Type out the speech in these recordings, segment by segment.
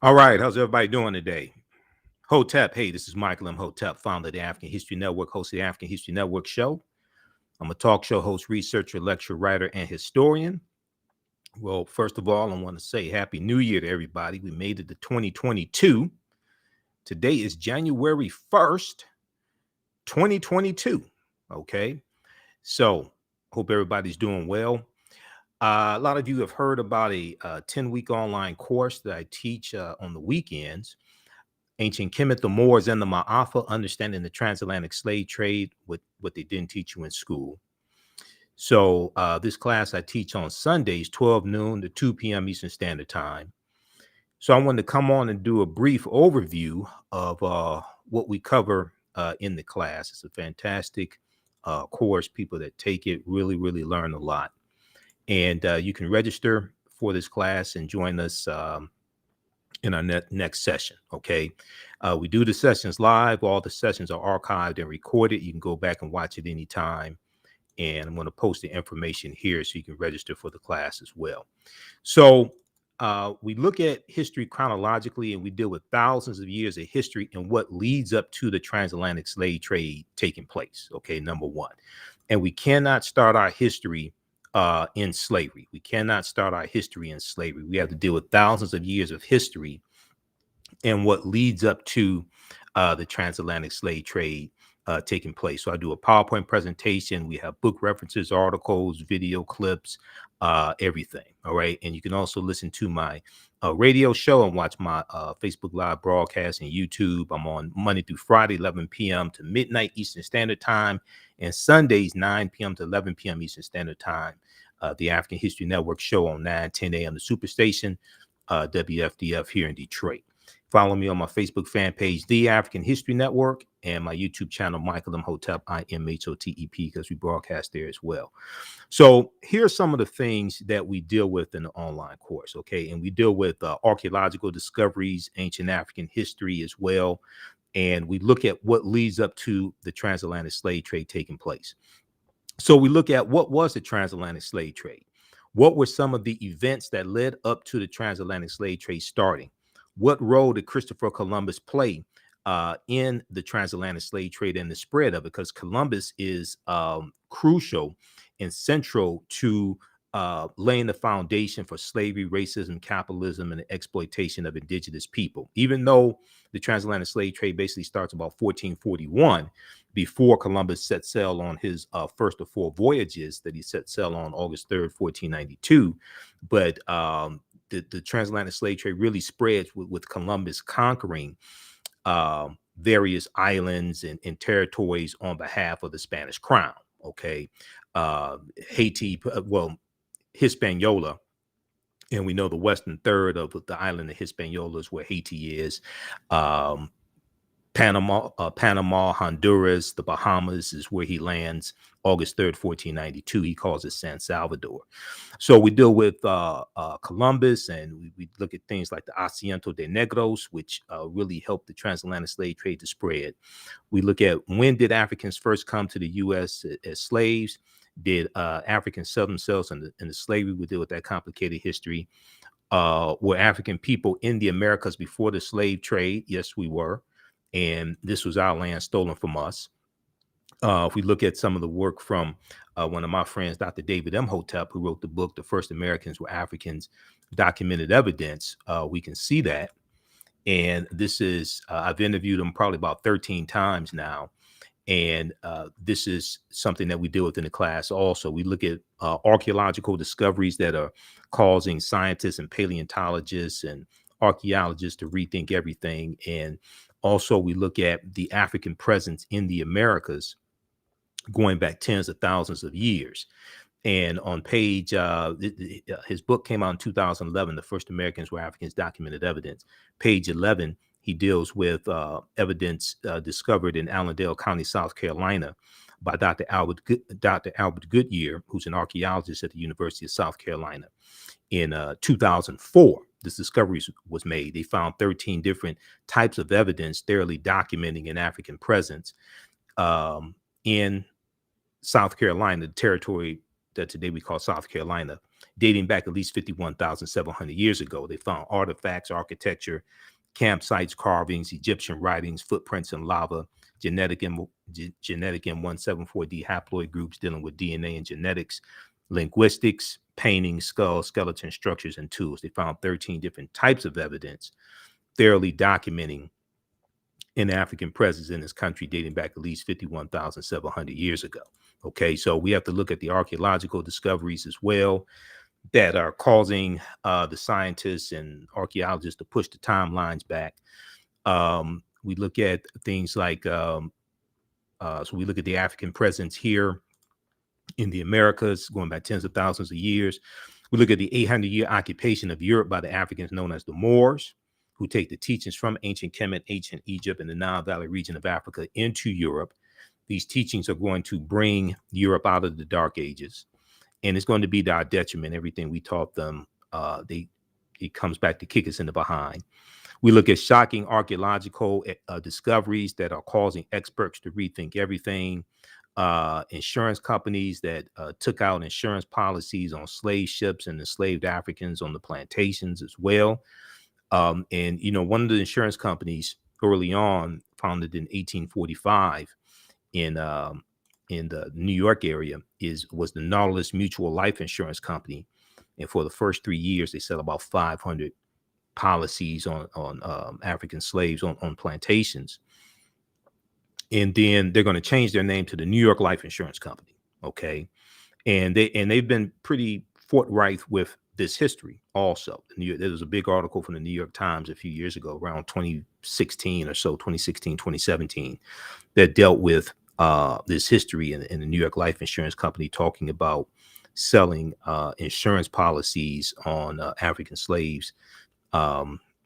All right, how's everybody doing today? Hotep, hey, this is Michael Imhotep, founder of the African History Network, host of the African History Network show. I'm a talk show host, researcher, lecturer, writer, and historian. Well, first of all, I want to say Happy New Year to everybody. We made it to 2022. Today is January 1st, 2022. Okay, so hope everybody's doing well. A lot of you have heard about a 10-week online course that I teach on the weekends. Ancient Kemet, the Moors, and the Ma'afa, understanding the transatlantic slave trade, what they didn't teach you in school. So this class I teach on Sundays, 12 noon to 2 p.m. Eastern Standard Time. So I wanted to come on and do a brief overview of what we cover in the class. It's a fantastic course. People that take it really, really learn a lot. And you can register for this class and join us in our next session. Okay. We do the sessions live. All the sessions are archived and recorded. You can go back and watch it anytime. And I'm going to post the information here so you can register for the class as well. So we look at history chronologically, and we deal with thousands of years of history and what leads up to the transatlantic slave trade taking place. Okay, number one. And we cannot start our history in slavery. We cannot start our history in slavery. We have to deal with thousands of years of history and what leads up to the transatlantic slave trade taking place. So I do a PowerPoint presentation. We have book references, articles, video clips, everything. All right. And you can also listen to my radio show and watch my Facebook Live broadcast and YouTube. I'm on Monday through Friday, 11 p.m. to midnight Eastern Standard Time, and Sundays, 9 p.m. to 11 p.m. Eastern Standard Time. The African History Network show on 9:10 a.m. the Superstation, WFDF here in Detroit. Follow me on my Facebook fan page, The African History Network, and my YouTube channel, Michael Imhotep, Imhotep, because we broadcast there as well. So here's some of the things that we deal with in the online course, okay? And we deal with archaeological discoveries, ancient African history as well. And we look at what leads up to the transatlantic slave trade taking place. So we look at what was the transatlantic slave trade? What were some of the events that led up to the transatlantic slave trade starting? What role did Christopher Columbus play in the transatlantic slave trade and the spread of it? Because Columbus is crucial and central to laying the foundation for slavery, racism, capitalism, and the exploitation of indigenous people. Even though the transatlantic slave trade basically starts about 1441, before Columbus set sail on his first of four voyages that he set sail on August 3rd, 1492. But the transatlantic slave trade really spreads with Columbus conquering various islands and territories on behalf of the Spanish crown. Okay. Haiti, Hispaniola, and we know the western third of the island of Hispaniola is where Haiti is. Panama, Honduras, the Bahamas is where he lands August 3rd, 1492. He calls it San Salvador. So we deal with Columbus, and we look at things like the Asiento de Negros, which really helped the transatlantic slave trade to spread. We look at when did Africans first come to the U.S. as slaves? Did Africans sell themselves into slavery? We deal with that complicated history. Were African people in the Americas before the slave trade? Yes, we were. And this was our land stolen from us. If we look at some of the work from one of my friends, Dr. David Imhotep, who wrote the book, The First Americans Were Africans, Documented Evidence, we can see that. And this is, I've interviewed him probably about 13 times now. And this is something that we deal with in the class also. We look at archaeological discoveries that are causing scientists and paleontologists and archaeologists to rethink everything. And also, we look at the African presence in the Americas going back tens of thousands of years. And on page, his book came out in 2011, The First Americans Were Africans, Documented Evidence. Page 11, he deals with evidence discovered in Allendale County, South Carolina, by Dr. Albert Goodyear, who's an archaeologist at the University of South Carolina. In 2004, this discovery was made. They found 13 different types of evidence thoroughly documenting an African presence in South Carolina, the territory that today we call South Carolina, dating back at least 51,700 years ago. They found artifacts, architecture, campsites, carvings, Egyptian writings, footprints in lava, genetic M174D haploid groups dealing with DNA and genetics, linguistics, paintings, skulls, skeleton structures, and tools. They found 13 different types of evidence, thoroughly documenting an African presence in this country dating back at least 51,700 years ago. Okay, so we have to look at the archaeological discoveries as well that are causing the scientists and archaeologists to push the timelines back. We look at things like, so we look at the African presence here in the Americas going back tens of thousands of years. We look at the 800-year occupation of Europe by the Africans known as the Moors, who take the teachings from ancient Kemet, ancient Egypt, and the Nile Valley region of Africa into Europe. These teachings are going to bring Europe out of the Dark Ages, and it's going to be to our detriment. Everything we taught them, it comes back to kick us in the behind. We look at shocking archaeological discoveries that are causing experts to rethink everything. Insurance companies that took out insurance policies on slave ships and enslaved Africans on the plantations as well. And, you know, one of the insurance companies early on, founded in 1845 in the New York area, was the Nautilus Mutual Life Insurance Company. And for the first 3 years, they sell about 500 policies on African slaves on plantations. And then they're going to change their name to the New York Life Insurance Company. Okay. And they've been pretty forthright with this history also. There was a big article from the New York Times a few years ago, around 2016 or so, 2016, 2017, that dealt with this history in the New York Life Insurance Company, talking about selling insurance policies on African slaves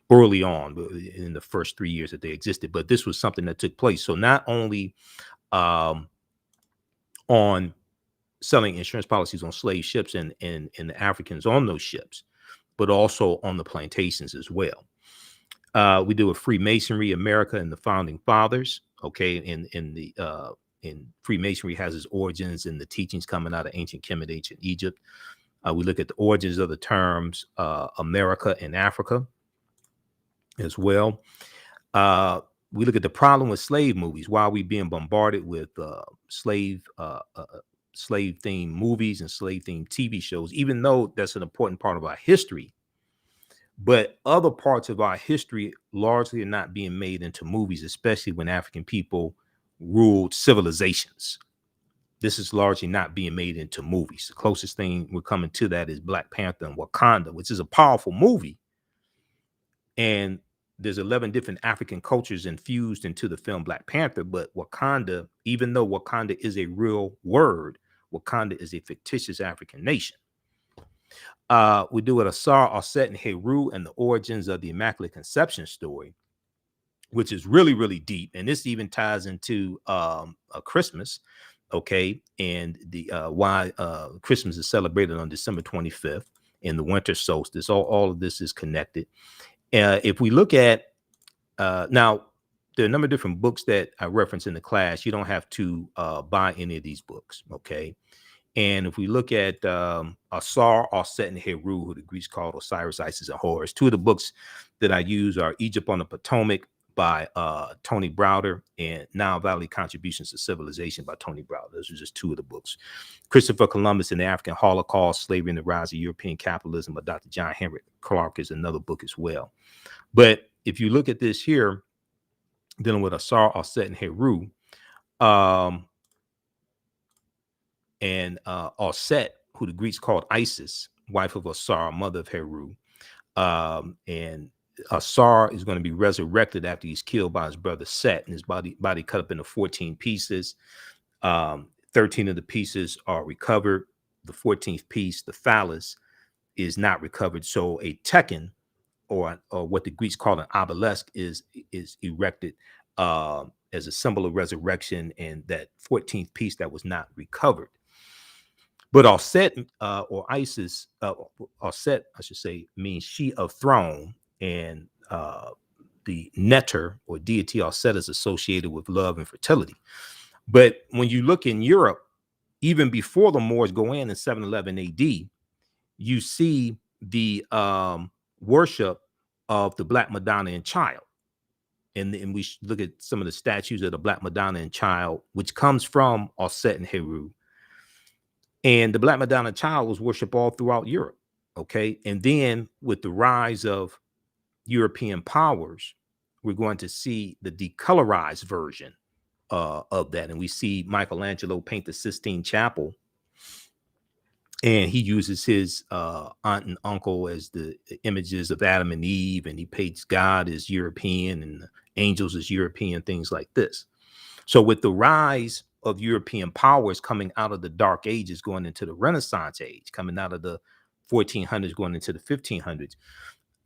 early on in the first 3 years that they existed. But this was something that took place. So not only on selling insurance policies on slave ships and the Africans on those ships, but also on the plantations as well. We do a Freemasonry, America and the Founding Fathers. Okay, in Freemasonry has its origins in the teachings coming out of ancient Kemet, ancient Egypt. We look at the origins of the terms America and Africa as well. We look at the problem with slave movies. Why are we being bombarded with slave themed movies and slave themed TV shows, even though that's an important part of our history? But other parts of our history largely are not being made into movies, especially when African people ruled civilizations. This is largely not being made into movies. The closest thing we're coming to that is Black Panther and Wakanda, which is a powerful movie. And there's 11 different African cultures infused into the film Black Panther. But Wakanda, even though Wakanda is a real word, Wakanda is a fictitious African nation. We do it Asar, Aset, and Heru and the origins of the Immaculate Conception story, which is really, really deep. And this even ties into Christmas, okay, and the why Christmas is celebrated on December 25th in the winter solstice. All of this is connected. If we look at now, there are a number of different books that I reference in the class. You don't have to buy any of these books, okay? And if we look at Asar, Aset, and Heru, who the Greeks called Osiris, Isis, and Horus, two of the books that I use are Egypt on the Potomac by Tony Browder and Nile Valley Contributions to Civilization by Tony Browder. Those are just two of the books. Christopher Columbus and the African Holocaust, Slavery and the Rise of European Capitalism by Dr. John Henry Clark is another book as well. But if you look at this here, dealing with Asar, Aset, and Heru, and Aset, who the Greeks called Isis, wife of Asar, mother of Heru, and Asar is going to be resurrected after he's killed by his brother Set, and his body cut up into 14 pieces. 13 of the pieces are recovered. The 14th piece, the phallus, is not recovered. So a tekken, or what the Greeks call an obelisk, is erected as a symbol of resurrection, and that 14th piece that was not recovered. But Aset or Isis, Aset, I should say, means she of throne, and the neter or deity Aset is associated with love and fertility. But when you look in Europe, even before the Moors go in 711 AD, you see the worship of the Black Madonna and Child. And we look at some of the statues of the Black Madonna and Child, which comes from Osset and Heru. And the Black Madonna and Child was worshipped all throughout Europe. Okay. And then with the rise of European powers, we're going to see the decolorized version of that. And we see Michelangelo paint the Sistine Chapel. And he uses his aunt and uncle as the images of Adam and Eve, and he paints God as European and the angels as European, things like this. So with the rise of European powers coming out of the Dark Ages, going into the Renaissance age, coming out of the 1400s, going into the 1500s,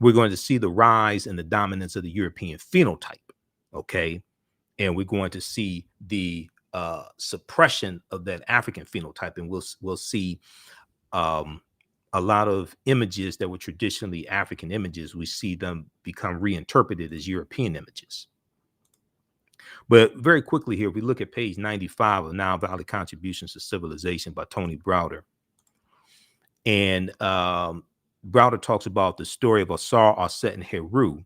we're going to see the rise and the dominance of the European phenotype, okay? And we're going to see the suppression of that African phenotype, and we'll see a lot of images that were traditionally African images. We see them become reinterpreted as European images. But very quickly here, if we look at page 95 of Nile Valley Contributions to Civilization by Tony Browder, and Browder talks about the story of Asar, Osset, and Heru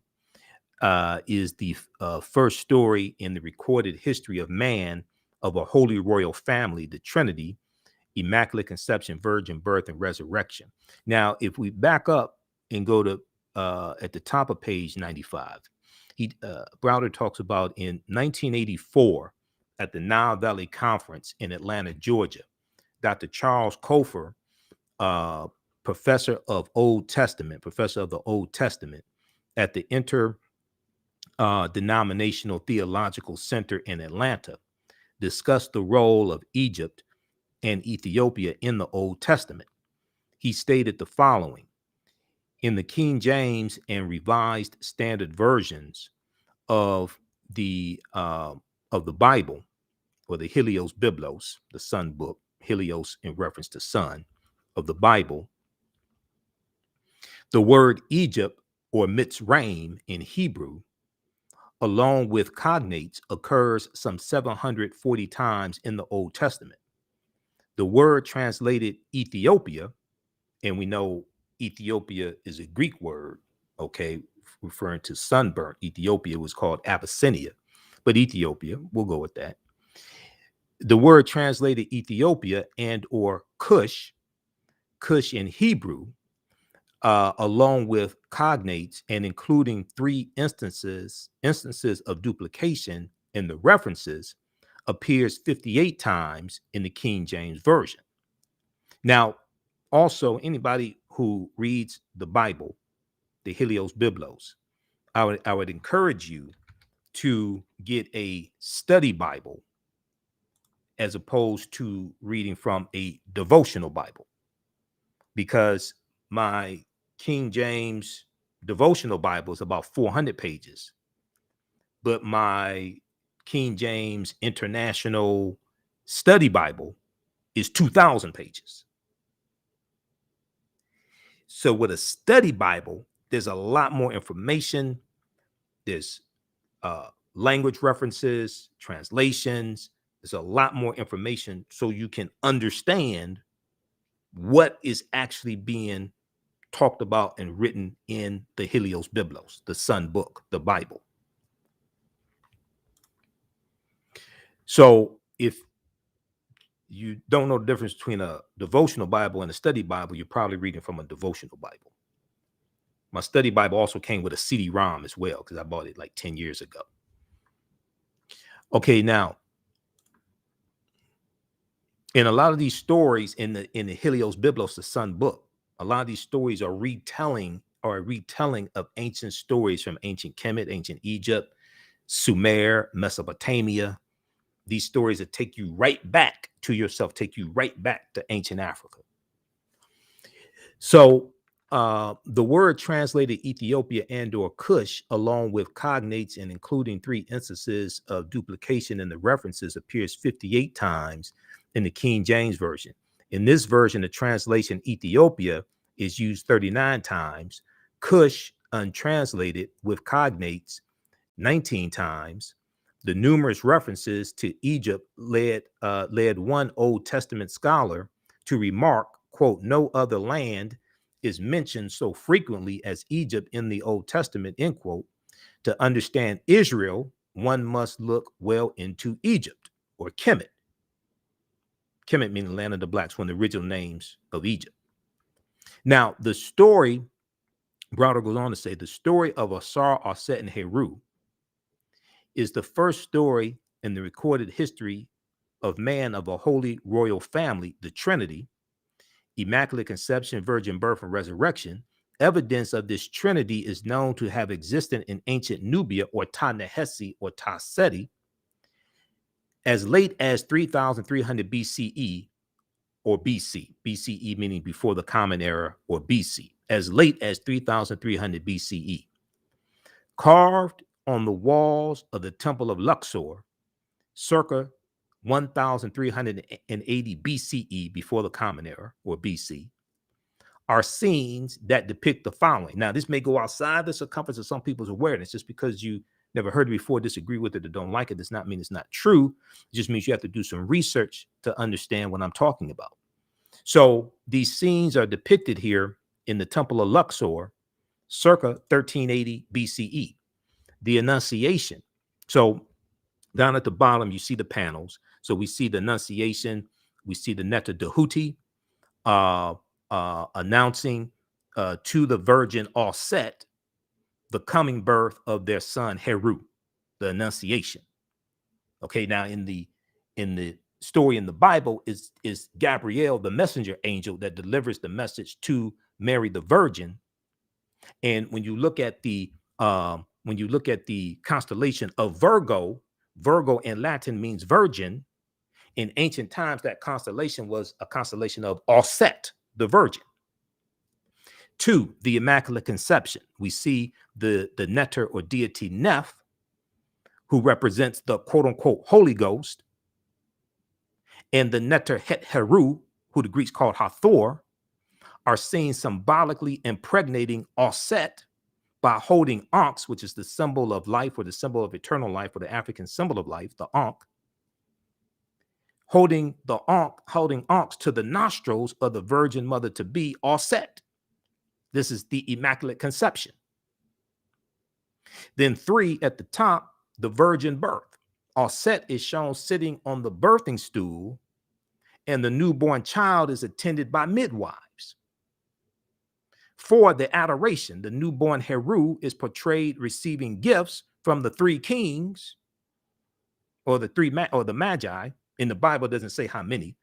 is the first story in the recorded history of man of a holy royal family, the Trinity, Immaculate Conception, Virgin Birth, and Resurrection. Now, if we back up and go to at the top of page 95, Browder talks about in 1984 at the Nile Valley Conference in Atlanta, Georgia, Dr. Charles Kofer, professor of the Old Testament at the Interdenominational Theological Center in Atlanta, discussed the role of Egypt and Ethiopia in the Old Testament. He stated the following: in the King James and Revised Standard versions of the Bible, or the Helios Biblos, the Sun book, Helios in reference to sun of the Bible, the word Egypt, or Mitzrayim in Hebrew, along with cognates, occurs some 740 times in the Old Testament. The word translated Ethiopia, and we know Ethiopia is a Greek word, okay, referring to sunburnt. Ethiopia was called Abyssinia, but Ethiopia, we'll go with that. The word translated Ethiopia and or Cush in Hebrew, along with cognates and including 3 instances of duplication in the references, appears 58 times in the King James Version. Now, also, anybody who reads the Bible, the Helios Biblos, I would encourage you to get a study Bible as opposed to reading from a devotional Bible, because my King James devotional Bible is about 400 pages, but my King James International Study Bible is 2,000 pages. So with a study Bible, there's a lot more information. There's language references, translations. There's a lot more information so you can understand what is actually being talked about and written in the Helios Biblos, the Sun book, the Bible. So if you don't know the difference between a devotional Bible and a study Bible, you're probably reading from a devotional Bible. My study Bible also came with a CD-ROM as well, because I bought it like 10 years ago. Okay, now, in a lot of these stories in the Helios Biblos, the Sun book, a lot of these stories are a retelling of ancient stories from ancient Kemet, ancient Egypt, Sumer, Mesopotamia. These stories that take you right back to yourself, take you right back to ancient Africa. So the word translated Ethiopia and or Cush, along with cognates and including 3 instances of duplication in the references, appears 58 times in the King James Version. In this version, the translation Ethiopia is used 39 times, Cush untranslated with cognates 19 times, The numerous references to Egypt led one Old Testament scholar to remark, quote, no other land is mentioned so frequently as Egypt in the Old Testament, end quote. To understand Israel, one must look well into Egypt, or Kemet. Kemet meaning the land of the blacks, one of the original names of Egypt. Now, the story, Browder goes on to say, the story of Asar, Aset, and Heru is the first story in the recorded history of man of a holy royal family, the Trinity, Immaculate Conception, Virgin Birth, and Resurrection. Evidence of this Trinity is known to have existed in ancient Nubia, or Ta-Nehesi, or Ta-Seti, as late as 3,300 BCE, or BC. BCE meaning before the Common Era, or BC, as late as 3,300 BCE. Carved on the walls of the Temple of Luxor, circa 1,380 BCE, before the Common Era, or BC, are scenes that depict the following. Now, this may go outside the circumference of some people's awareness. Just because you never heard it before, disagree with it, or don't like it, does not mean it's not true. It just means you have to do some research to understand what I'm talking about. So these scenes are depicted here in the Temple of Luxor, circa 1380 BCE. The Annunciation. So down at the bottom, you see the panels. So we see the Annunciation. We see the Netta Dehuti, announcing to the Virgin Aset the coming birth of their son Heru, the Annunciation. Okay, now in the story in the Bible is Gabriel, the messenger angel that delivers the message to Mary the Virgin. And when you look at the constellation of Virgo, Virgo in Latin means virgin. In ancient times, that constellation was a constellation of Aset, the Virgin. 2, the Immaculate Conception. We see the Neter or deity Neph, who represents the quote-unquote Holy Ghost, and the Neter Het Heru, who the Greeks called Hathor, are seen symbolically impregnating Aset by holding Ankhs, which is the symbol of life, or the symbol of eternal life, or the African symbol of life, the Ankh, holding Ankhs to the nostrils of the Virgin Mother to be Aset. This is the Immaculate Conception. Then 3 at the top, the Virgin Birth. Aset is shown sitting on the birthing stool, and the newborn child is attended by midwives. 4, the Adoration. The newborn Heru is portrayed receiving gifts from the 3 kings, or the Magi. In the Bible, it doesn't say how many,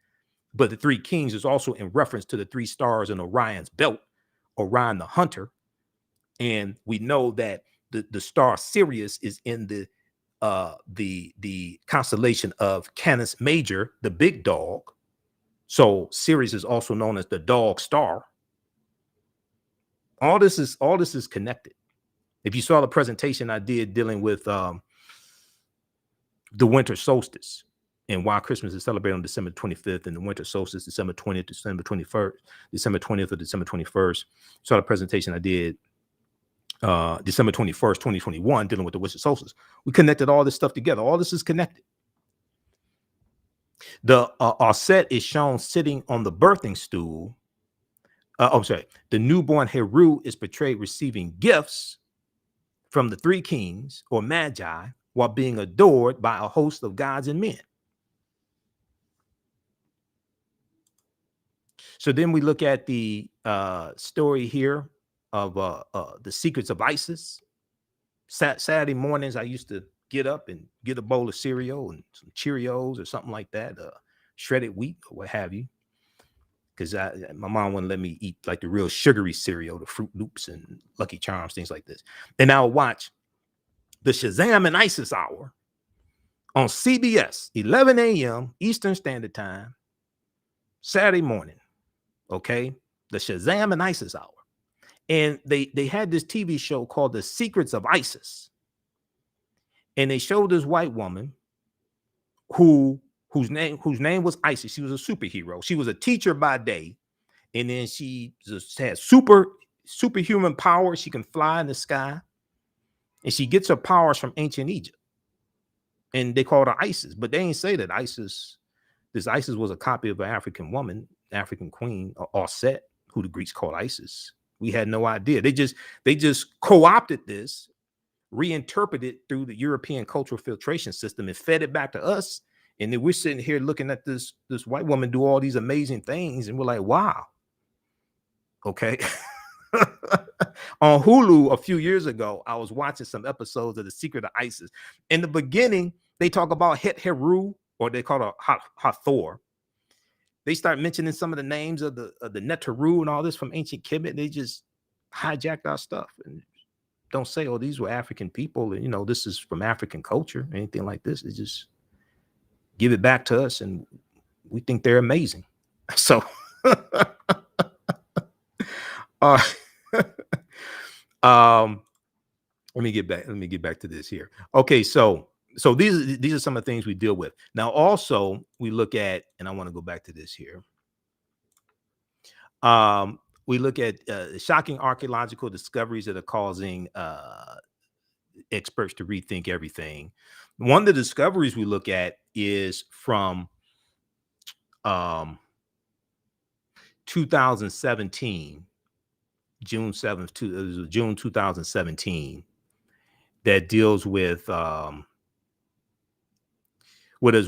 but the 3 kings is also in reference to the 3 stars in Orion's belt, Orion the hunter. And we know that the star Sirius is in the constellation of Canis Major, the big dog. So Sirius is also known as the dog star. All this is connected. If you saw the presentation I did dealing with the winter solstice and why Christmas is celebrated on December 25th, and the winter solstice December 20th, December 21st, December 20th or December 21st. Saw the presentation I did December 21st, 2021, dealing with the winter solstice. We connected all this stuff together. All this is connected. The Aset is shown sitting on the birthing stool. The newborn Heru is portrayed receiving gifts from the 3 kings, or Magi, while being adored by a host of gods and men. So then we look at the story here of the secrets of Isis. Saturday mornings, I used to get up and get a bowl of cereal and some Cheerios or something like that, shredded wheat or what have you, because my mom wouldn't let me eat like the real sugary cereal, the Fruit Loops and Lucky Charms, things like this. And I would watch the Shazam and Isis Hour on CBS, 11 a.m. Eastern Standard Time, Saturday morning. Okay, the Shazam and Isis Hour. And they had this TV show called The Secrets of Isis. And they showed this white woman whose name was Isis. She was a superhero. She was a teacher by day, and then she just had superhuman power. She can fly in the sky, and she gets her powers from ancient Egypt. and they called her Isis, but they ain't say that this Isis was a copy of an African woman, African queen, or Set, who the Greeks called Isis. We had no idea. They just co-opted this, reinterpreted it through the European cultural filtration system, and fed it back to us. And then we're sitting here looking at this white woman do all these amazing things, and we're like, wow. Okay. On Hulu a few years ago, I was watching some episodes of The Secret of Isis. In the beginning, they talk about Het Heru, or they call it Hathor. They start mentioning some of the names of the Neteru and all this from ancient Kemet. They just hijacked our stuff and don't say, oh, these were African people, and this is from African culture, anything like this. They just give it back to us, and we think they're amazing. So let me get back to this here. Okay, so these are some of the things we deal with. Now also we look at, and I want to go back to this here. We look at shocking archaeological discoveries that are causing experts to rethink everything. One of the discoveries we look at is from 2017, June 7th, June 2017, that deals with there's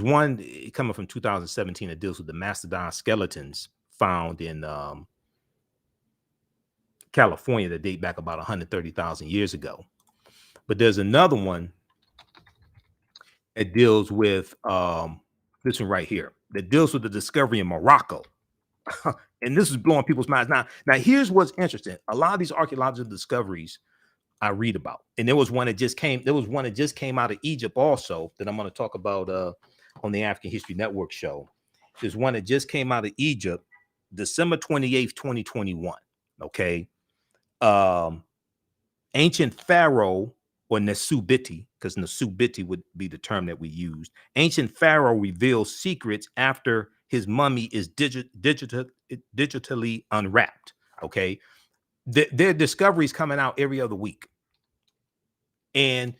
one coming from 2017 that deals with the mastodon skeletons found in California that date back about 130,000 years ago. But there's another one that deals with this one right here, that deals with the discovery in Morocco. And this is blowing people's minds. Now here's what's interesting. A lot of these archaeological discoveries I read about, and there was one that just came out of Egypt also, that I'm going to talk about on the African History Network show. There's one that just came out of Egypt, December 28th, 2021. Okay. Ancient Pharaoh, or Nesubiti, because Nesubiti would be the term that we used. Ancient Pharaoh reveals secrets after his mummy is digitally unwrapped. Okay. There are discoveries coming out every other week. And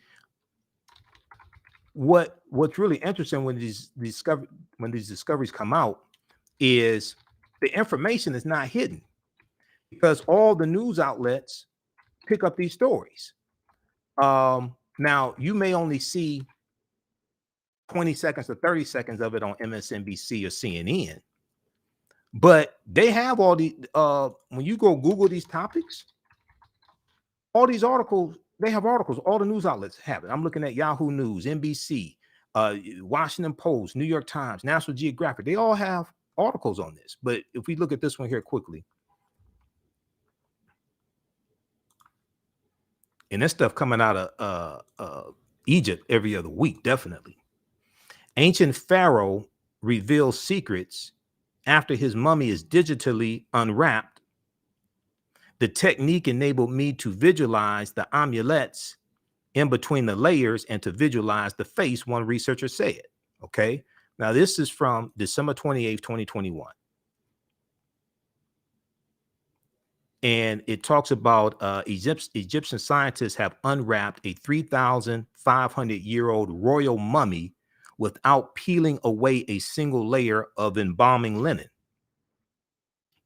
what's really interesting when these discoveries come out is the information is not hidden, because all the news outlets pick up these stories. Now you may only see 20 seconds or 30 seconds of it on MSNBC or CNN, but they have all the when you go Google these topics, all these articles, they have articles. All the news outlets have it. I'm looking at Yahoo News, NBC, Washington Post, New York Times, National Geographic. They all have articles on this. But if we look at this one here quickly, and this stuff coming out of Egypt every other week, definitely. Ancient Pharaoh reveals secrets after his mummy is digitally unwrapped. The technique enabled me to visualize the amulets in between the layers and to visualize the face, one researcher said. Okay. Now this is from December 28th, 2021. And it talks about Egyptian scientists have unwrapped a 3,500-year-old royal mummy without peeling away a single layer of embalming linen.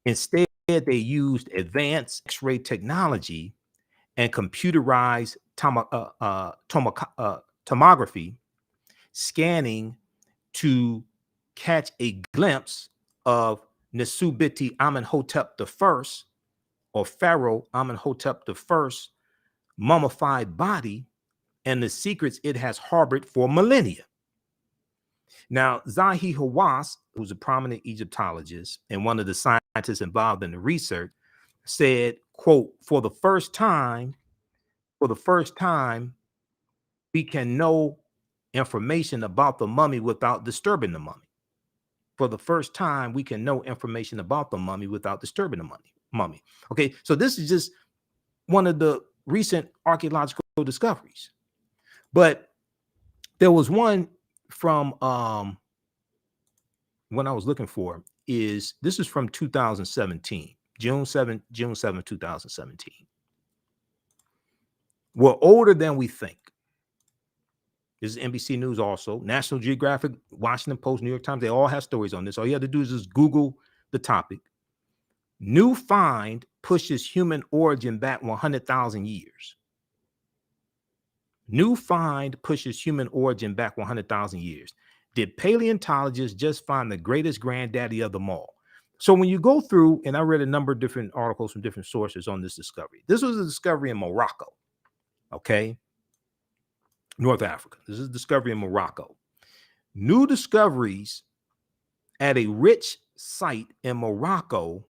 Instead, they used advanced X-ray technology and computerized tomography scanning to catch a glimpse of Nesubiti Amenhotep I, or Pharaoh Amenhotep I, mummified body and the secrets it has harbored for millennia. Now, Zahi Hawass, who's a prominent Egyptologist and one of the scientists involved in the research, said, quote, for the first time, we can know information about the mummy without disturbing the mummy. For the first time, we can know information about the mummy without disturbing the mummy. Okay, so this is just one of the recent archaeological discoveries. But there was one from when I was looking for this is from 2017, June 7, 2017. We're older than we think. This is NBC News also. National Geographic, Washington Post, New York Times, they all have stories on this. All you have to do is just Google the topic. New find pushes human origin back 100,000 years. New find pushes human origin back 100,000 years. Did paleontologists just find the greatest granddaddy of them all? So when you go through, and I read a number of different articles from different sources on this discovery. This was a discovery in Morocco, okay? North Africa. This is a discovery in Morocco. New discoveries at a rich site in Morocco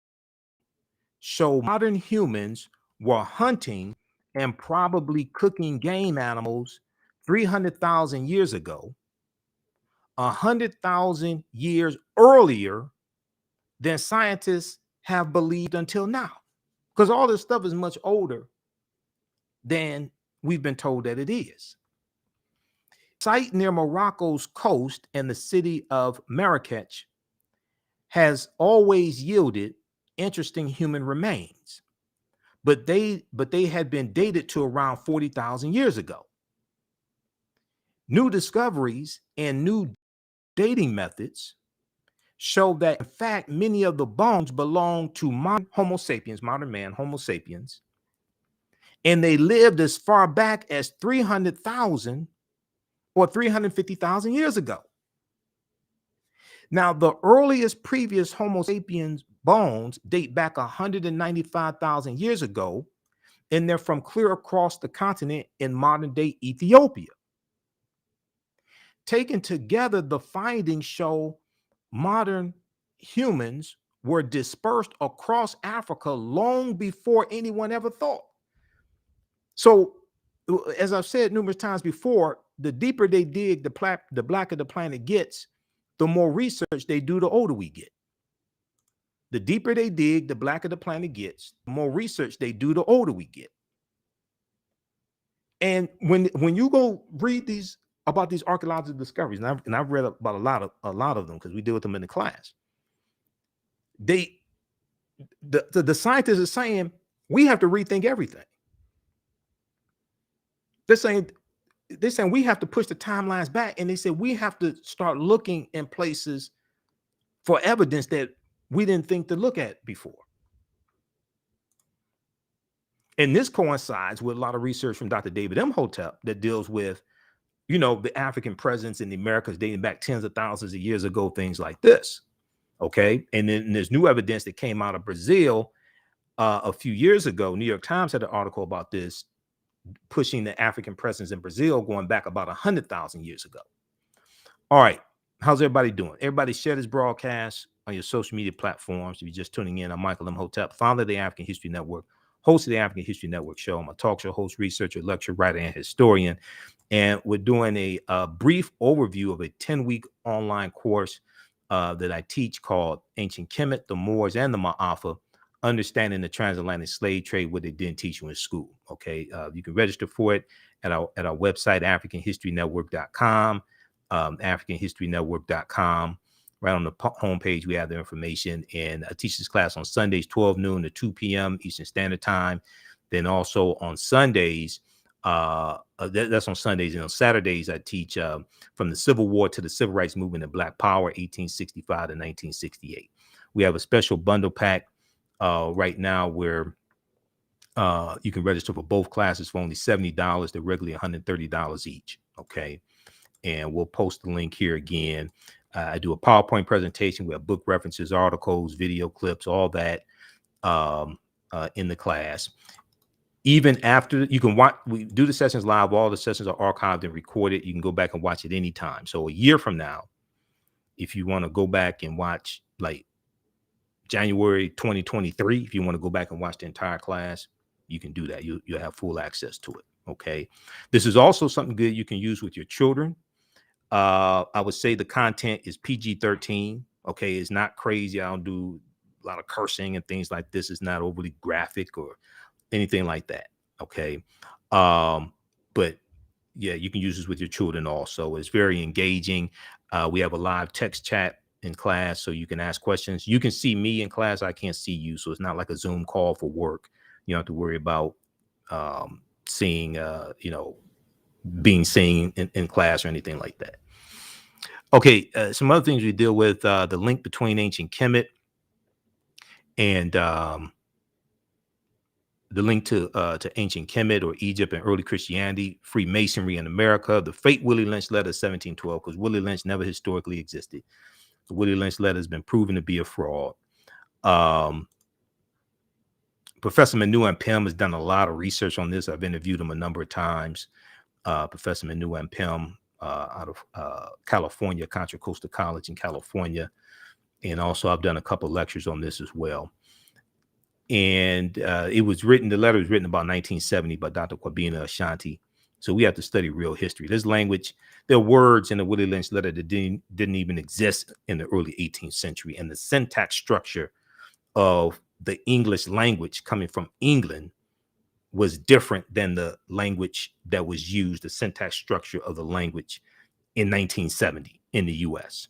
show modern humans were hunting and probably cooking game animals 300,000 years ago, 100,000 years earlier than scientists have believed until now. Because all this stuff is much older than we've been told that it is. Site near Morocco's coast and the city of Marrakech has always yielded interesting human remains, but they had been dated to around 40,000 years ago. New discoveries and new dating methods show that, in fact, many of the bones belong to modern Homo sapiens, modern man, Homo sapiens, and they lived as far back as 300,000 or 350,000 years ago. Now, the earliest previous Homo sapiens bones date back 195,000 years ago, and they're from clear across the continent in modern-day Ethiopia. Taken together, the findings show modern humans were dispersed across Africa long before anyone ever thought. So, as I've said numerous times before, the deeper they dig, the blacker the planet gets, the more research they do, the older we get. The deeper they dig, the blacker the planet gets, the more research they do, the older we get. And when you go read about these archaeological discoveries, and I've read about a lot of them because we deal with them in the class. The scientists are saying we have to rethink everything. They're saying we have to push the timelines back, and they said we have to start looking in places for evidence that we didn't think to look at before. And this coincides with a lot of research from Dr. David Imhotep that deals with, the African presence in the Americas dating back tens of thousands of years ago, things like this. Okay. And then there's new evidence that came out of Brazil a few years ago. New York Times had an article about this, pushing the African presence in Brazil going back about 100,000 years ago. All right. How's everybody doing? Everybody share this broadcast on your social media platforms. If you're just tuning in, I'm Michael Imhotep, founder of the African History Network, host of the African History Network show. I'm a talk show host, researcher, lecturer, writer, and historian. And we're doing a brief overview of a 10-week online course that I teach called Ancient Kemet, the Moors, and the Ma'afa, Understanding the Transatlantic Slave Trade, what they didn't teach you in school. Okay. You can register for it at our website, AfricanHistoryNetwork.com, AfricanHistoryNetwork.com. Right on the homepage, we have the information. And I teach this class on Sundays, 12 noon to 2 p.m. Eastern Standard Time. Then also on Sundays, that's on Sundays. And on Saturdays, I teach from the Civil War to the Civil Rights Movement and Black Power, 1865 to 1968. We have a special bundle pack right now where you can register for both classes for only $70. They're regularly $130 each. Okay. And we'll post the link here again. I do a PowerPoint presentation. We have book references, articles, video clips, all that in the class. Even after you can watch, we do the sessions live. All the sessions are archived and recorded. You can go back and watch it anytime. So a year from now, if you want to go back and watch like January 2023, if you want to go back and watch the entire class, you can do that. You'll have full access to it. Okay. This is also something good you can use with your children. I would say the content is PG-13. Okay. It's not crazy. I don't do a lot of cursing and things like this. It's not overly graphic or anything like that. Okay. But yeah, you can use this with your children also. It's very engaging. We have a live text chat in class, so you can ask questions. You can see me in class. I can't see you. So it's not like a Zoom call for work. You don't have to worry about seeing, being seen in class or anything like that. Okay, some other things we deal with, the link between ancient Kemet and the link to ancient Kemet or Egypt and early Christianity, Freemasonry in America, the fake Willie Lynch letter 1712, because Willie Lynch never historically existed. The Willie Lynch letter has been proven to be a fraud. Professor Manu Pym has done a lot of research on this. I've interviewed him a number of times. Professor Manu Pym out of California, Contra Costa College in California. And also I've done a couple lectures on this as well. And the letter was written about 1970 by Dr. Kwabena Ashanti. So we have to study real history. This language, there are words in the Willie Lynch letter that didn't even exist in the early 18th century. And the syntax structure of the English language coming from England was different than the language that was used, the syntax structure of the language in 1970 in the US.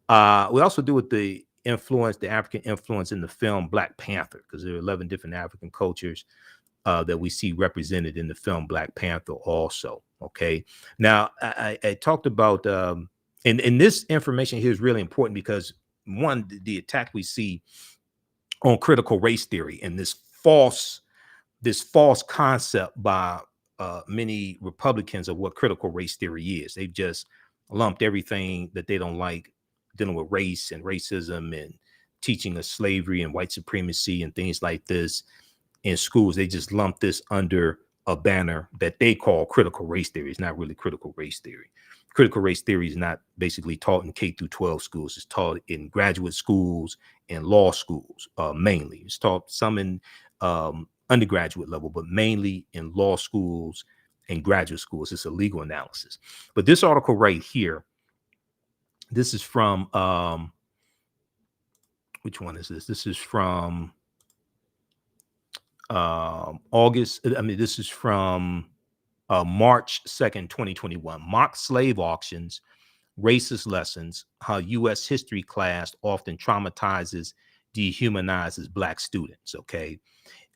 We also do with the African influence in the film Black Panther, because there are 11 different African cultures that we see represented in the film Black Panther also. Okay. Now, I talked about, and this information here is really important because, one, the attack we see on critical race theory and this false concept by many Republicans of what critical race theory is. They've just lumped everything that they don't like dealing with race and racism and teaching of slavery and white supremacy and things like this in schools. They just lump this under a banner that they call critical race theory. It's not really critical race theory. Critical race theory is not basically taught in K through 12 schools. It's taught in graduate schools and law schools mainly. It's taught some in undergraduate level, but mainly in law schools and graduate schools. It's a legal analysis. But this article right here, this is from, which one is this? This is from August. I mean, this is from March 2nd, 2021. Mock slave auctions, racist lessons, how U.S. history class often traumatizes, dehumanizes Black students. Okay.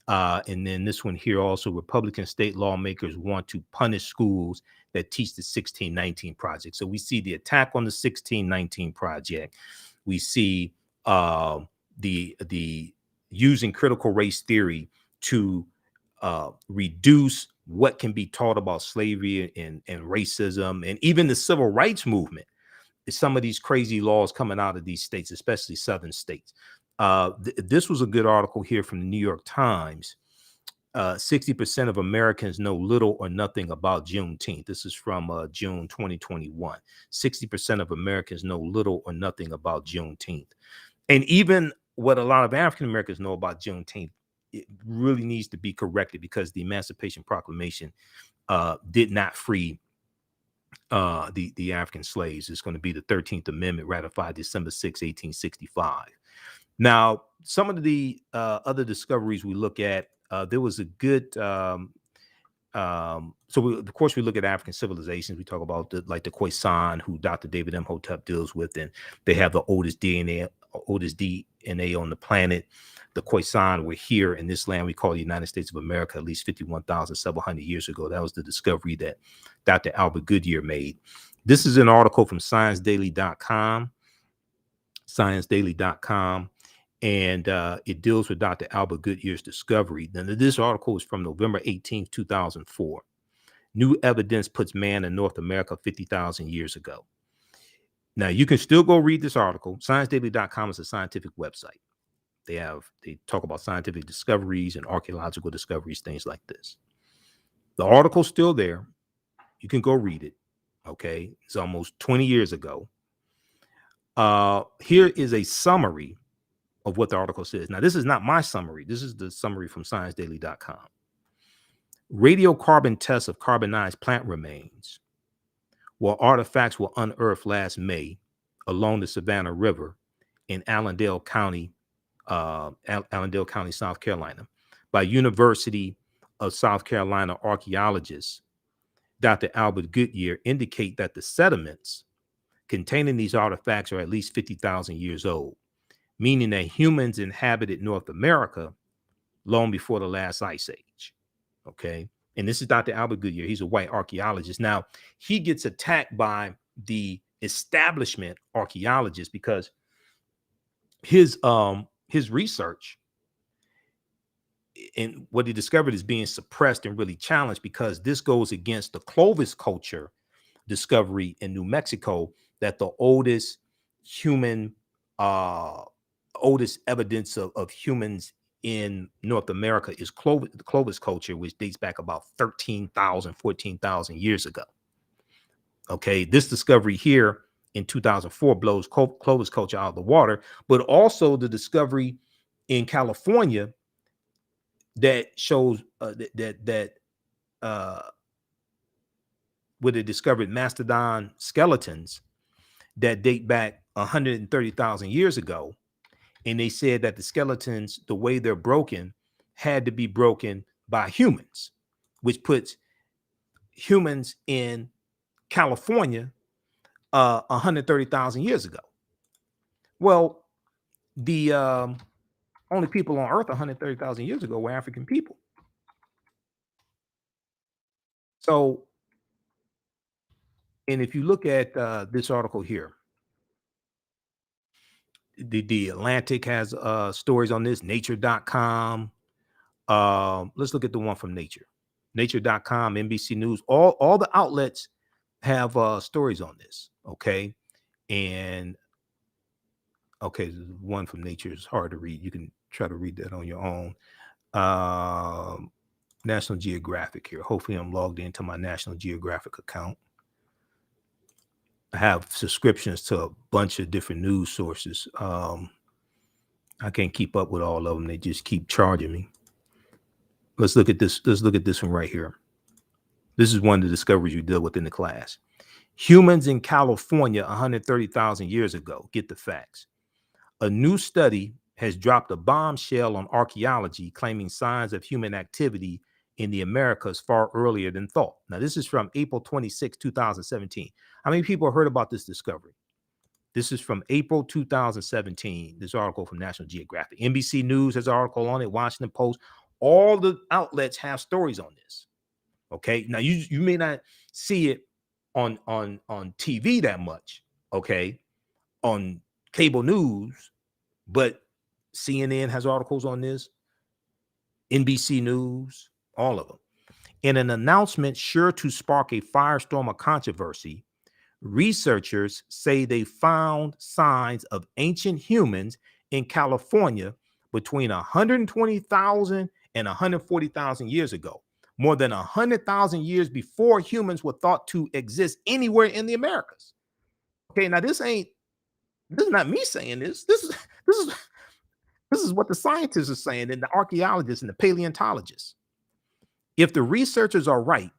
And then this one here also, Republican state lawmakers want to punish schools that teach the 1619 project. So we see the attack on the 1619 project. We see the using critical race theory to reduce what can be taught about slavery and racism and even the civil rights movement. Some of these crazy laws coming out of these states, especially southern states. This was a good article here from the New York Times. 60% of Americans know little or nothing about Juneteenth. This is from June 2021. 60% of Americans know little or nothing about Juneteenth. And even what a lot of African Americans know about Juneteenth, it really needs to be corrected because the Emancipation Proclamation did not free the African slaves. It's going to be the 13th Amendment ratified December 6, 1865. Now, some of the other discoveries we look at, there was a good, of course, we look at African civilizations. We talk about the Khoisan, who Dr. David Imhotep deals with, and they have the oldest DNA on the planet. The Khoisan were here in this land we call the United States of America at least 51,700 years ago. That was the discovery that Dr. Albert Goodyear made. This is an article from ScienceDaily.com. And it deals with Dr. Albert Goodyear's discovery. Now, this article is from November 18th, 2004. New evidence puts man in North America 50,000 years ago. Now, you can still go read this article. ScienceDaily.com is a scientific website. They talk about scientific discoveries and archaeological discoveries, things like this. The article's still there. You can go read it. Okay. It's almost 20 years ago. Here is a summary of what the article says. Now, this is not my summary. This is the summary from ScienceDaily.com. Radiocarbon tests of carbonized plant remains, while artifacts were unearthed last May along the Savannah River in Allendale County, South Carolina, by University of South Carolina archaeologist Dr. Albert Goodyear, indicate that the sediments containing these artifacts are at least 50,000 years old, meaning that humans inhabited North America long before the last ice age. Okay. And this is Dr. Albert Goodyear. He's a white archaeologist. Now, he gets attacked by the establishment archaeologists because his research and what he discovered is being suppressed and really challenged, because this goes against the Clovis culture discovery in New Mexico, that the oldest human oldest evidence of humans in North America is the Clovis culture, which dates back about 13,000, 14,000 years ago. Okay, this discovery here in 2004 blows Clovis culture out of the water, but also the discovery in California that shows that where they discovered mastodon skeletons that date back 130,000 years ago. And they said that the skeletons, the way they're broken, had to be broken by humans, which puts humans in California 130,000 years ago. Well, the only people on Earth 130,000 years ago were African people. So, and if you look at this article here, the Atlantic has stories on this, nature.com. Let's look at the one from nature.com, NBC News. All the outlets have stories on this. Okay. And okay, the one from Nature is hard to read. You can try to read that on your own. National Geographic here. Hopefully I'm logged into my National Geographic account. I have subscriptions to a bunch of different news sources. I can't keep up with all of them. They just keep charging me. Let's look at this. Let's look at this one right here. This is one of the discoveries you deal with in the class. Humans in California 130,000 years ago. Get the facts. A new study has dropped a bombshell on archaeology, claiming signs of human activity in the Americas far earlier than thought. Now, this is from April 26, 2017. How many people heard about this discovery? This is from April 2017. This article from National Geographic. NBC News has an article on it. Washington Post. All the outlets have stories on this. Okay. Now, you may not see it on TV that much. Okay. On cable news, but CNN has articles on this. NBC News, all of them. In an announcement sure to spark a firestorm of controversy, researchers say they found signs of ancient humans in California between 120,000 and 140,000 years ago, more than 100,000 years before humans were thought to exist anywhere in the Americas. Okay, now this is not me saying this. This is what the scientists are saying, and the archaeologists and the paleontologists. If the researchers are right,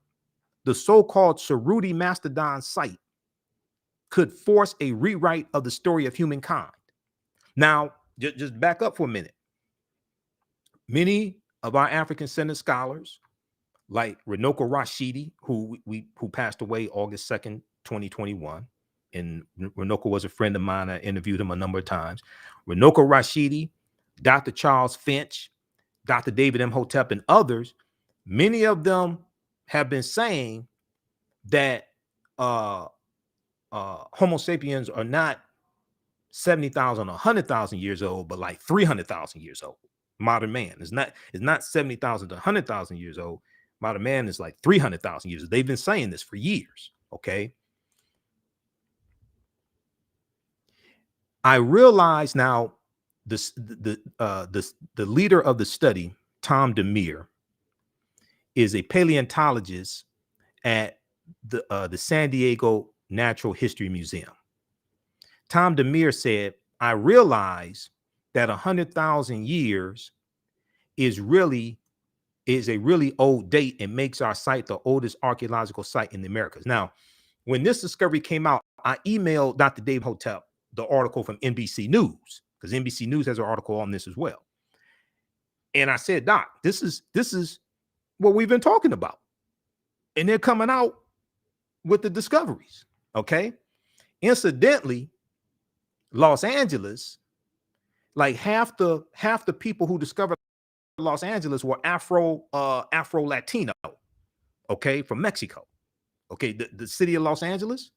the so-called Cerruti Mastodon site could force a rewrite of the story of humankind. Now, just back up for a minute. Many of our African-centered scholars, like Runoko Rashidi, who passed away August 2nd, 2021, and Runoko was a friend of mine. I interviewed him a number of times. Runoko Rashidi, Dr. Charles Finch, Dr. David Imhotep, and others, many of them have been saying that Homo sapiens are not 70,000 or 100,000 years old, but like 300,000 years old. Modern man is not 70,000 to 100,000 years old. Modern man is like 300,000 years old. They've been saying this for years. Okay. I realize now the leader of the study, Tom Demir, is a paleontologist at the San Diego Natural History Museum. Tom Demir said, I realize that 100,000 years is a really old date and makes our site the oldest archaeological site in the Americas. Now, when this discovery came out, I emailed Dr. Dave Hotep the article from NBC News, because NBC News has an article on this as well. And I said, Doc, this is what we've been talking about. And they're coming out with the discoveries. Okay. Incidentally, Los Angeles, like half the people who discovered Los Angeles were Afro Latino. okay, from Mexico. Okay, the city of Los Angeles,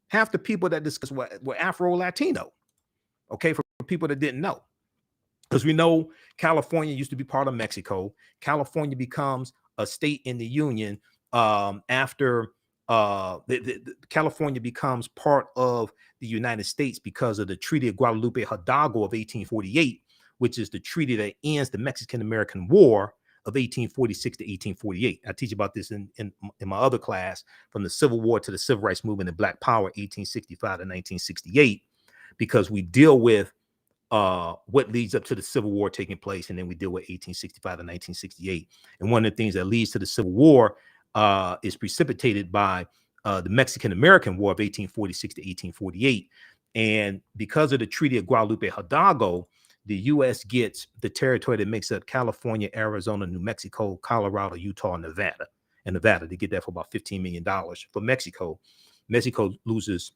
half the people that discussed were Afro-Latino, okay, for people that didn't know. Because we know California used to be part of Mexico. California becomes a state in the Union after California becomes part of the United States because of the Treaty of Guadalupe Hidalgo of 1848, which is the treaty that ends the Mexican-American War of 1846 to 1848. I teach about this in my other class, from the Civil War to the Civil Rights Movement and Black Power, 1865 to 1968, because we deal with what leads up to the Civil War taking place, and then we deal with 1865 to 1968. And one of the things that leads to the Civil War is precipitated by the Mexican-American War of 1846 to 1848. And because of the Treaty of Guadalupe Hidalgo, the U.S. gets the territory that makes up California, Arizona, New Mexico, Colorado, Utah, and Nevada. And Nevada, they get that for about $15 million. For Mexico, Mexico loses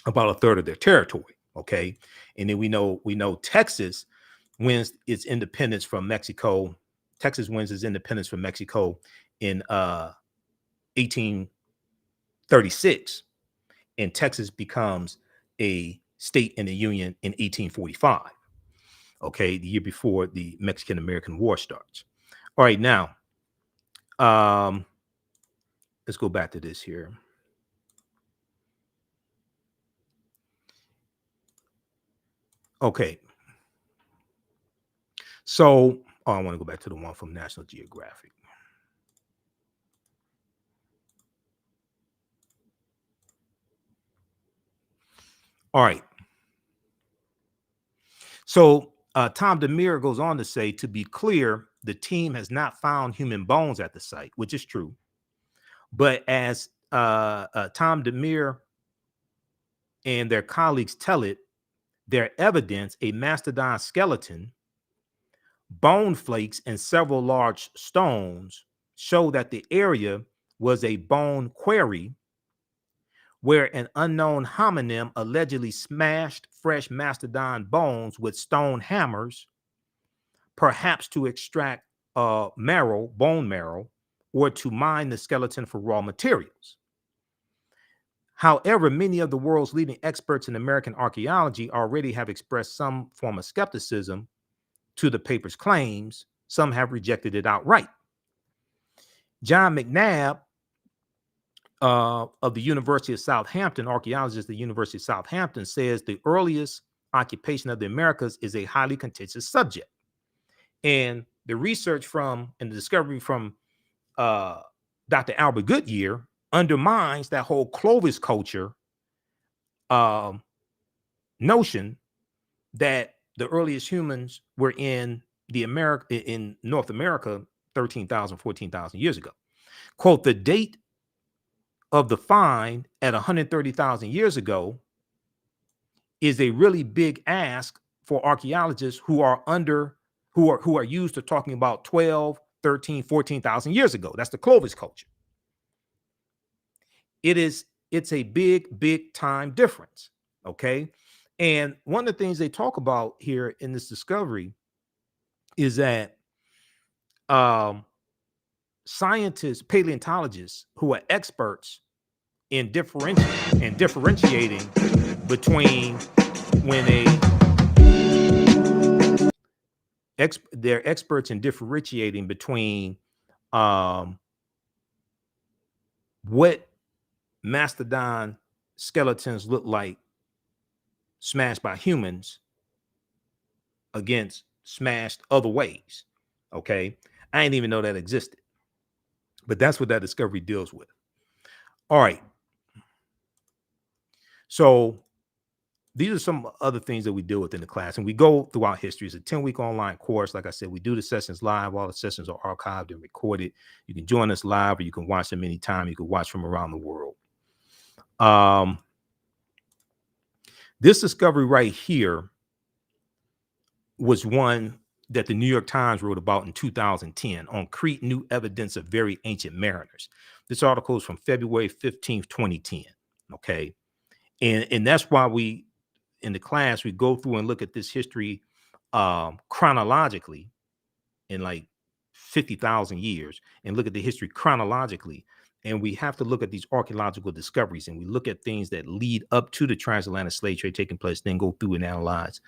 about a third of their territory. Okay, and then we know Texas wins its independence from Mexico. Texas wins its independence from Mexico in 1836, and Texas becomes a state in the Union in 1845. Okay, the year before the Mexican-American War starts. All right, now let's go back to this here. Okay. So, I want to go back to the one from National Geographic. All right. So, Tom DeMere goes on to say, to be clear, the team has not found human bones at the site, which is true. But as Tom DeMere and their colleagues tell it, their evidence, a mastodon skeleton, bone flakes, and several large stones show that the area was a bone quarry where an unknown hominin allegedly smashed fresh mastodon bones with stone hammers, perhaps to extract bone marrow, or to mine the skeleton for raw materials. However, many of the world's leading experts in American archaeology already have expressed some form of skepticism to the paper's claims. Some have rejected it outright. John McNabb of the University of Southampton, archaeologist at the University of Southampton, says the earliest occupation of the Americas is a highly contentious subject. And the research from and the discovery from Dr. Albert Goodyear undermines that whole Clovis culture notion that the earliest humans were in North America 13,000, 14,000 years ago. Quote, the date of the find at 130,000 years ago is a really big ask for archaeologists who are used to talking about 12, 13, 14,000 years ago. That's the Clovis culture. It's a big time difference. Okay. And one of the things they talk about here in this discovery is that scientists, paleontologists who are experts in differentiating between when they're experts in differentiating between what mastodon skeletons look like smashed by humans against smashed other ways. Okay, I didn't even know that existed, but that's what that discovery deals with. All right, so these are some other things that we deal with in the class, and we go throughout history. It's a 10-week online course. Like I said, we do the sessions live. All the sessions are archived and recorded. You can join us live, or you can watch them anytime. You can watch from around the world. This discovery right here was one that the New York Times wrote about in 2010 on Crete, new evidence of very ancient mariners. This article is from February 15th, 2010. Okay. And that's why we, in the class, we go through and look at this history chronologically in like 50,000 years and look at the history chronologically. And we have to look at these archaeological discoveries, and we look at things that lead up to the transatlantic slave trade taking place, then go through and analyze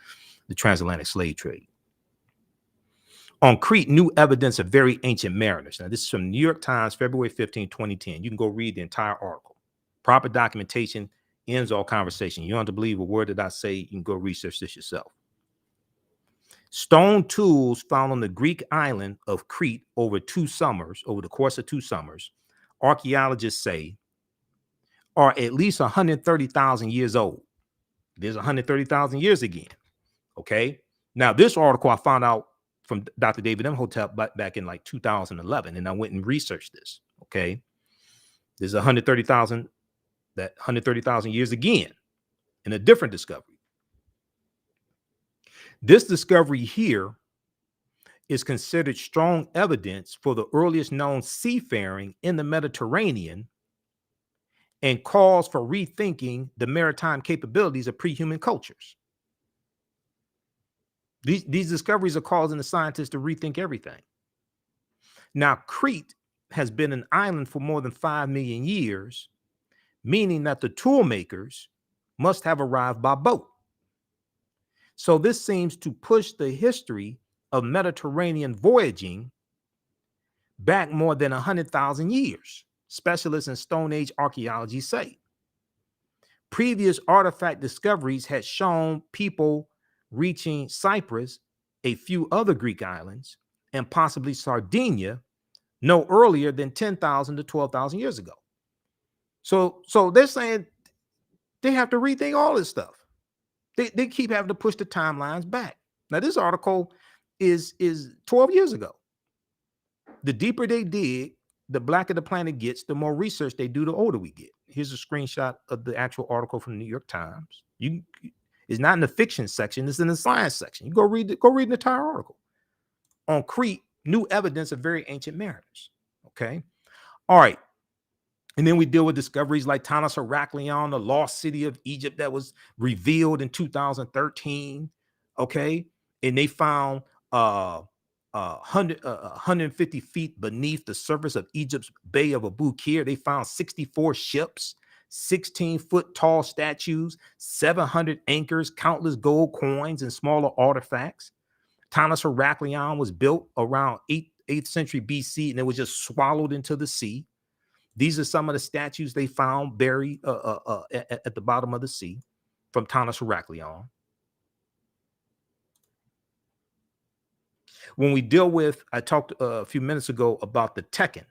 the transatlantic slave trade. On Crete, new evidence of very ancient mariners. Now, this is from New York Times, February 15, 2010. You can go read the entire article. Proper documentation ends all conversation. You don't have to believe a word that I say. You can go research this yourself. Stone tools found on the Greek island of Crete over the course of 2 summers, archaeologists say, are at least 130,000 years old. There's 130,000 years again. Okay. Now, this article I found out from Dr. David Imhotep back in like 2011, and I went and researched this. Okay. There's 130,000 years again in a different discovery. This discovery here is considered strong evidence for the earliest known seafaring in the Mediterranean and calls for rethinking the maritime capabilities of pre-human cultures. These discoveries are causing the scientists to rethink everything. Now, Crete has been an island for more than 5 million years, meaning that the tool makers must have arrived by boat. So this seems to push the history of Mediterranean voyaging back more than 100,000 years, specialists in Stone Age archaeology say. Previous artifact discoveries had shown people reaching Cyprus, a few other Greek islands, and possibly Sardinia no earlier than 10,000 to 12,000 years ago. So they're saying they have to rethink all this stuff. They keep having to push the timelines back. Now, this article is 12 years ago. The deeper they dig, the blacker the planet gets, the more research they do, the older we get. Here's a screenshot of the actual article from the New York Times. It's not in the fiction section, it's in the science section. You go read the entire article. On Crete, new evidence of very ancient mariners. Okay. All right. And then we deal with discoveries like Tanis Heraklion, the lost city of Egypt that was revealed in 2013. Okay. And they found 150 feet beneath the surface of Egypt's Bay of Abu Qir, they found 64 ships, 16-foot tall statues, 700 anchors, countless gold coins, and smaller artifacts. Tanis Heraklion was built around 8th century BC, and it was just swallowed into the sea. These are some of the statues they found buried at the bottom of the sea from Tanis Heraklion. When we deal with, I talked a few minutes ago about the Tekken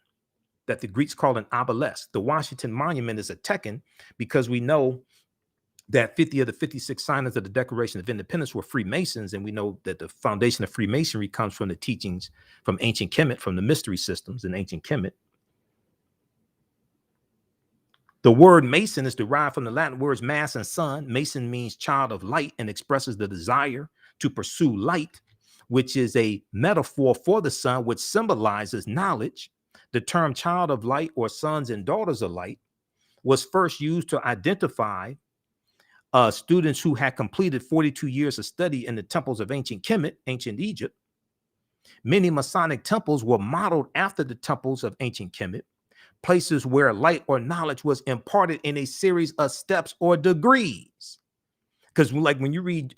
that the Greeks called an obelisk. The Washington Monument is a Tekken because we know that 50 of the 56 signers of the Declaration of Independence were Freemasons, and we know that the foundation of Freemasonry comes from the teachings from ancient Kemet, from the mystery systems in ancient Kemet. The word Mason is derived from the Latin words mass and sun. Mason means child of light and expresses the desire to pursue light, which is a metaphor for the sun, which symbolizes knowledge. The term child of light or sons and daughters of light was first used to identify students who had completed 42 years of study in the temples of ancient Kemet, ancient Egypt. Many Masonic temples were modeled after the temples of ancient Kemet, places where light or knowledge was imparted in a series of steps or degrees. Because like when you read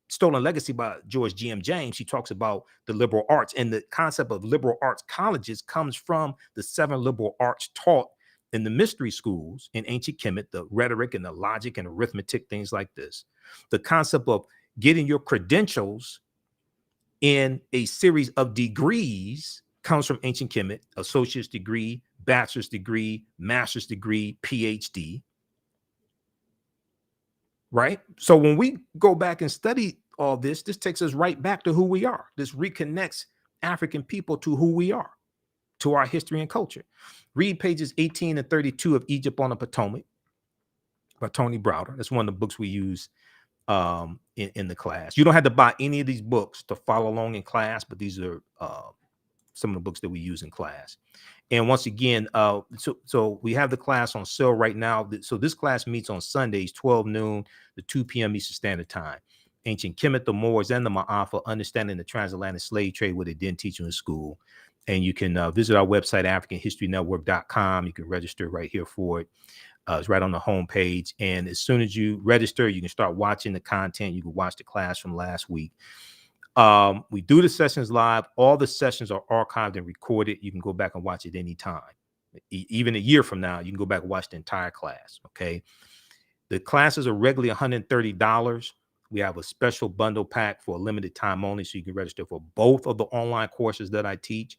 Stolen Legacy by George G.M. James, he talks about the liberal arts, and the concept of liberal arts colleges comes from the 7 liberal arts taught in the mystery schools in ancient Kemet, the rhetoric and the logic and arithmetic, things like this. The concept of getting your credentials in a series of degrees comes from ancient Kemet: associate's degree, bachelor's degree, master's degree, PhD. Right? So when we go back and study all this, this takes us right back to who we are. This reconnects African people to who we are, to our history and culture. Read pages 18 and 32 of Egypt on the Potomac by Tony Browder. That's one of the books we use in the class. You don't have to buy any of these books to follow along in class, but these are some of the books that we use in class. And once again, so we have the class on sale right now. So this class meets on Sundays, 12 noon to 2 p.m. Eastern Standard Time. Ancient Kemet, the Moors, and the Ma'afa, understanding the transatlantic slave trade, what they didn't teach you in school. And you can visit our website, AfricanHistoryNetwork.com. You can register right here for it. It's right on the homepage. And as soon as you register, you can start watching the content. You can watch the class from last week. We do the sessions live. All the sessions are archived and recorded. You can go back and watch it anytime. Even a year from now, you can go back and watch the entire class. Okay. The classes are regularly $130. We have a special bundle pack for a limited time only, so you can register for both of the online courses that I teach.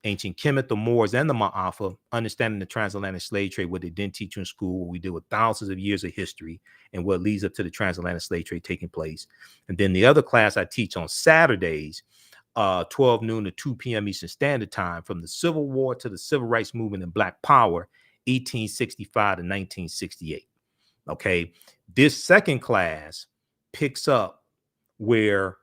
Ancient Kemet, the Moors, and the Ma'afa, understanding the transatlantic slave trade, what they didn't teach you in school, what we did with thousands of years of history, and what leads up to the transatlantic slave trade taking place. And then the other class I teach on Saturdays, 12 noon to 2 p.m. Eastern Standard Time, from the Civil War to the Civil Rights Movement and Black Power, 1865 to 1968. Okay, this second class picks up where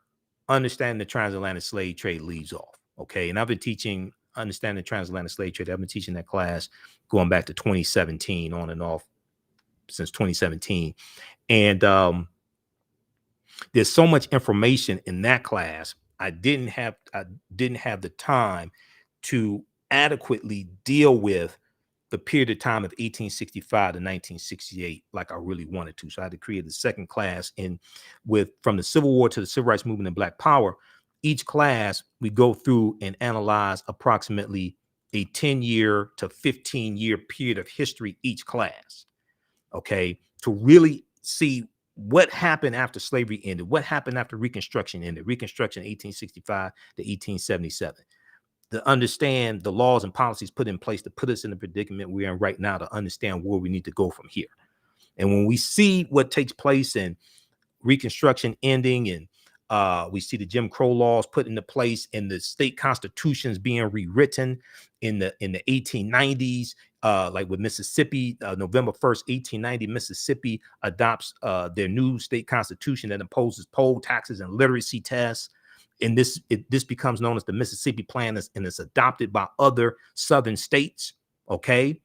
understanding the transatlantic slave trade leaves off. Okay, and I've been teaching understanding the transatlantic slave trade. I've been teaching that class going back to 2017, on and off since 2017. And there's so much information in that class. I didn't have the time to adequately deal with the period of time of 1865 to 1968 like I really wanted to. So I had to create the second class. And from the Civil War to the Civil Rights Movement and Black Power, each class we go through and analyze approximately a 10-year to 15-year period of history each class. Okay, to really see what happened after slavery ended, what happened after Reconstruction ended, Reconstruction 1865 to 1877. To understand the laws and policies put in place to put us in the predicament we're in right now, to understand where we need to go from here. And when we see what takes place in Reconstruction ending, and we see the Jim Crow laws put into place and the state constitutions being rewritten in the 1890s, like with Mississippi, November 1st, 1890, Mississippi adopts their new state constitution that imposes poll taxes and literacy tests. And this becomes known as the Mississippi Plan, and it's adopted by other southern states. Okay.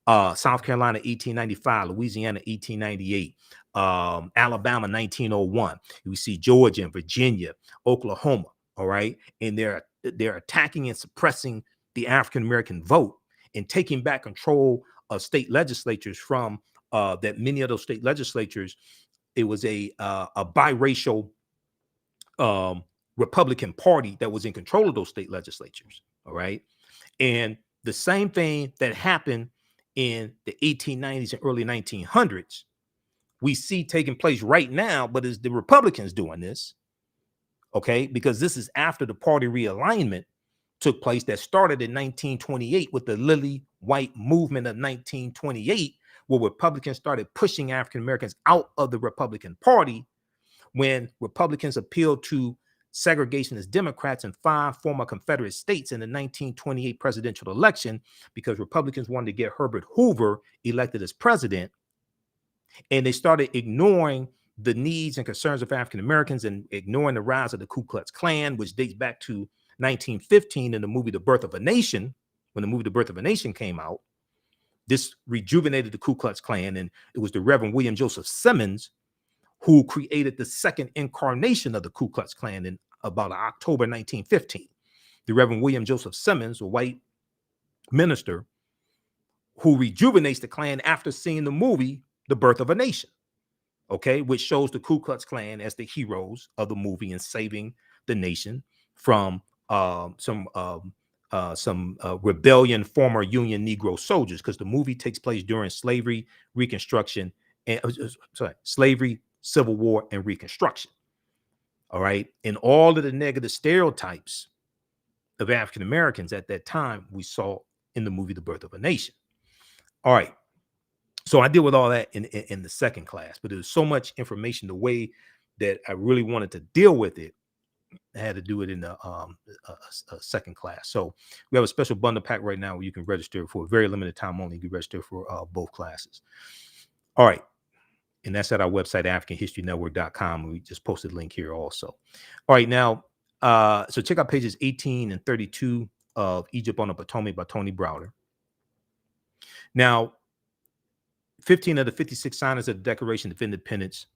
South Carolina, 1895, Louisiana, 1898, Alabama, 1901. We see Georgia and Virginia, Oklahoma. All right. And they're attacking and suppressing the African-American vote and taking back control of state legislatures from that many of those state legislatures. It was a biracial Republican Party that was in control of those state legislatures. All right. And the same thing that happened in the 1890s and early 1900s, we see taking place right now, but it's the Republicans doing this. Okay. Because this is after the party realignment took place that started in 1928 with the Lily White movement of 1928, where Republicans started pushing African Americans out of the Republican Party, when Republicans appealed to segregationist Democrats in 5 former Confederate states in the 1928 presidential election, because Republicans wanted to get Herbert Hoover elected as president. And they started ignoring the needs and concerns of African Americans and ignoring the rise of the Ku Klux Klan, which dates back to 1915 in the movie The Birth of a Nation. When the movie The Birth of a Nation came out, this rejuvenated the Ku Klux Klan. And it was the Reverend William Joseph Simmons who created the second incarnation of the Ku Klux Klan in about October 1915. The Reverend William Joseph Simmons, a white minister, who rejuvenates the Klan after seeing the movie The Birth of a Nation, okay, which shows the Ku Klux Klan as the heroes of the movie and saving the nation from some rebellion, former Union Negro soldiers, because the movie takes place during slavery, Reconstruction, and slavery, Civil War, and Reconstruction. All right. And all of the negative stereotypes of African Americans at that time we saw in the movie The Birth of a Nation. All right. So I deal with all that in the second class, but there's so much information, the way that I really wanted to deal with it, I had to do it in the second class. So we have a special bundle pack right now where you can register for a very limited time only. You can register for both classes. All right. And that's at our website, AfricanHistoryNetwork.com. We just posted a link here also. All right. Now, so check out pages 18 and 32 of Egypt on the Potomac by Tony Browder. Now, 15 of the 56 signers of the Declaration of Independence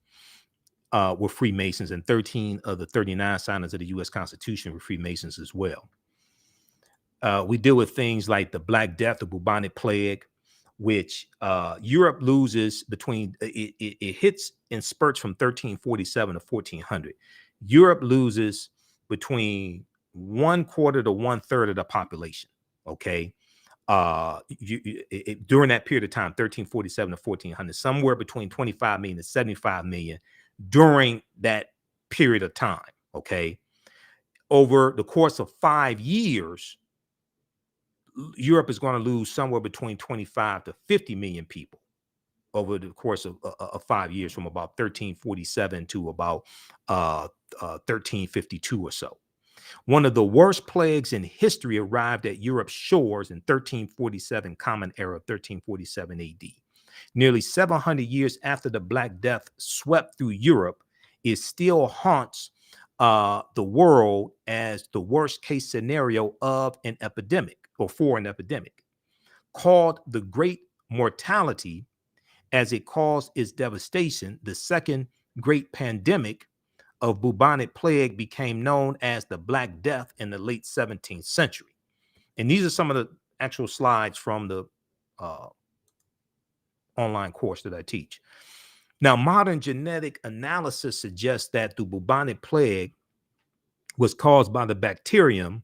were Freemasons, and 13 of the 39 signers of the U.S. Constitution were Freemasons as well. We deal with things like the Black Death, the bubonic plague, which Europe loses between, it hits in spurts from 1347 to 1400. Europe loses between 1/4 to 1/3 of the population. Okay. During that period of time, 1347 to 1400, somewhere between 25 million to 75 million during that period of time. Okay. Over the course of 5 years, Europe is going to lose somewhere between 25 to 50 million people over the course of 5 years, from about 1347 to about 1352 or so. One of the worst plagues in history arrived at Europe's shores in 1347, Common Era, 1347 AD. Nearly 700 years after the Black Death swept through Europe, it still haunts the world as the worst case scenario of an epidemic, or for an epidemic. Called the Great Mortality, as it caused its devastation, the second great pandemic of bubonic plague became known as the Black Death in the late 17th century. And these are some of the actual slides from the online course that I teach. Now, modern genetic analysis suggests that the bubonic plague was caused by the bacterium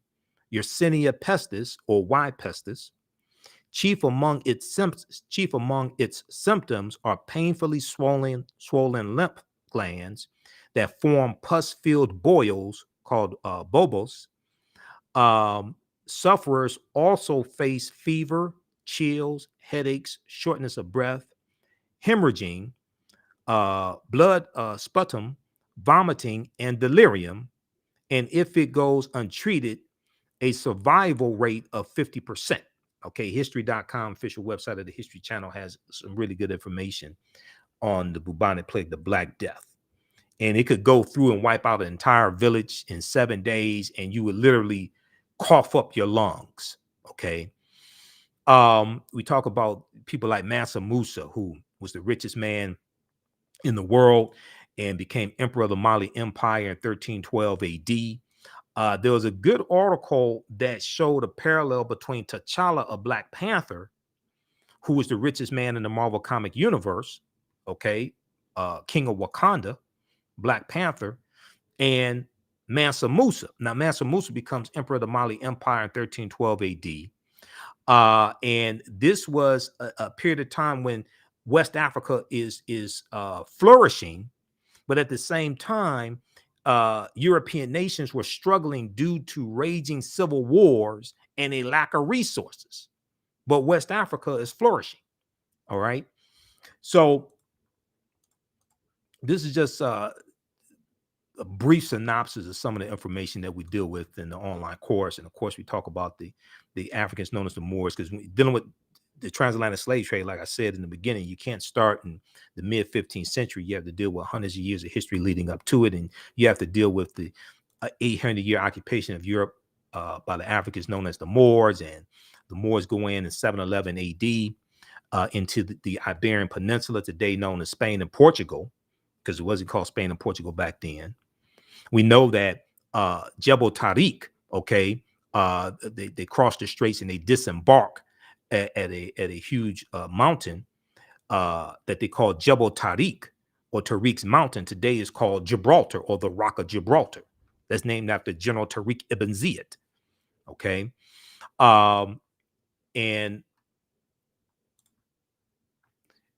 Yersinia pestis, or Y. pestis. Chief among its symptoms are painfully swollen lymph glands that form pus-filled boils called bobos. Sufferers also face fever, chills, headaches, shortness of breath, hemorrhaging, blood sputum, vomiting, and delirium. And if it goes untreated, a survival rate of 50%. Okay, history.com, official website of the History Channel, has some really good information on the bubonic plague, the Black Death. And it could go through and wipe out an entire village in 7 days, and you would literally cough up your lungs. Okay. We talk about people like Mansa Musa, who was the richest man in the world and became emperor of the Mali Empire in 1312 AD. There was a good article that showed a parallel between T'Challa of Black Panther, who was the richest man in the Marvel comic universe, okay, King of Wakanda, Black Panther, and Mansa Musa. Now, Mansa Musa becomes emperor of the Mali Empire in 1312 AD. And this was a period of time when West Africa is flourishing, but at the same time, European nations were struggling due to raging civil wars and a lack of resources. But West Africa is flourishing. All right. So this is just a brief synopsis of some of the information that we deal with in the online course. And of course, we talk about the Africans known as the Moors, because dealing with the transatlantic slave trade, like I said in the beginning, you can't start in the mid 15th century. You have to deal with hundreds of years of history leading up to it. And you have to deal with the 800-year occupation of Europe by the Africans known as the Moors. And the Moors go in 711 AD into the Iberian Peninsula, today known as Spain and Portugal, because it wasn't called Spain and Portugal back then. We know that Jebel Tariq, okay, they cross the straits and they disembark at a huge mountain that they call Jebel Tariq, or Tariq's mountain. Today is called Gibraltar, or the Rock of Gibraltar. That's named after General Tariq ibn Ziyad. Okay. And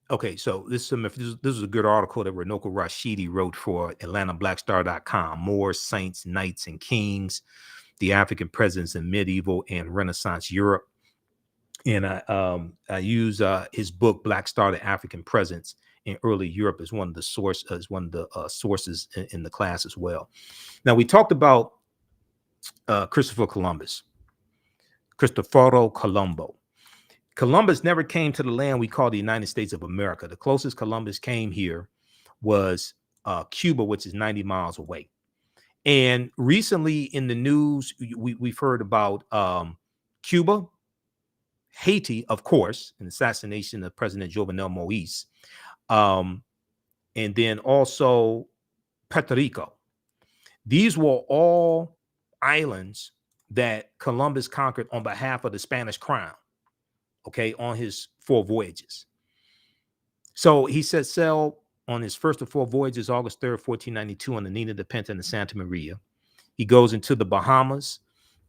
okay, so this is a good article that Renoko Rashidi wrote for AtlantaBlackStar.com. Moors, Saints, Knights, and Kings, the African Presence in Medieval and Renaissance Europe. And I use his book Black Star: The African Presence in Early Europe as one of the sources in the class as well. Now, we talked about Cristoforo Colombo. Columbus never came to the land we call the United States of America. The closest Columbus came here was Cuba, which is 90 miles away. And recently in the news, we've heard about Cuba, Haiti, of course, an assassination of President Jovenel Moïse. And then also Puerto Rico. These were all islands that Columbus conquered on behalf of the Spanish crown, okay, on his 4 voyages. So he set sail on his first of 4 voyages, August 3rd, 1492, on the Nina de Pinta and the Santa Maria. He goes into the Bahamas,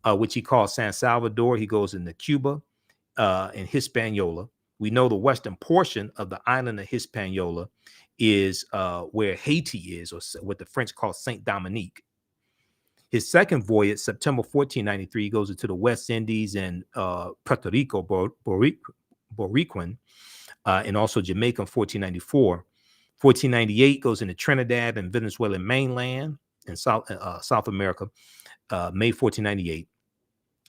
which he calls San Salvador. He goes into Cuba and Hispaniola. We know the western portion of the island of Hispaniola is where Haiti is, or what the French call Saint Dominique. His second voyage, September 1493, he goes into the West Indies and Puerto Rico, Boricuan, and also Jamaica in 1494. 1498 goes into Trinidad and Venezuelan mainland in South America, May 1498.